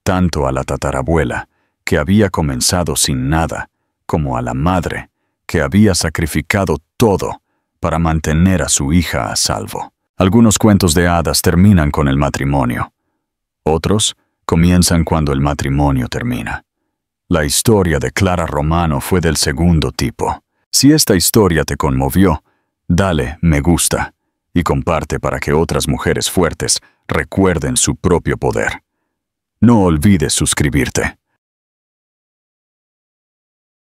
tanto a la tatarabuela, que había comenzado sin nada, como a la madre, que había sacrificado todo para mantener a su hija a salvo. Algunos cuentos de hadas terminan con el matrimonio. Otros comienzan cuando el matrimonio termina. La historia de Clara Romano fue del segundo tipo. Si esta historia te conmovió, dale me gusta y comparte para que otras mujeres fuertes recuerden su propio poder. No olvides suscribirte.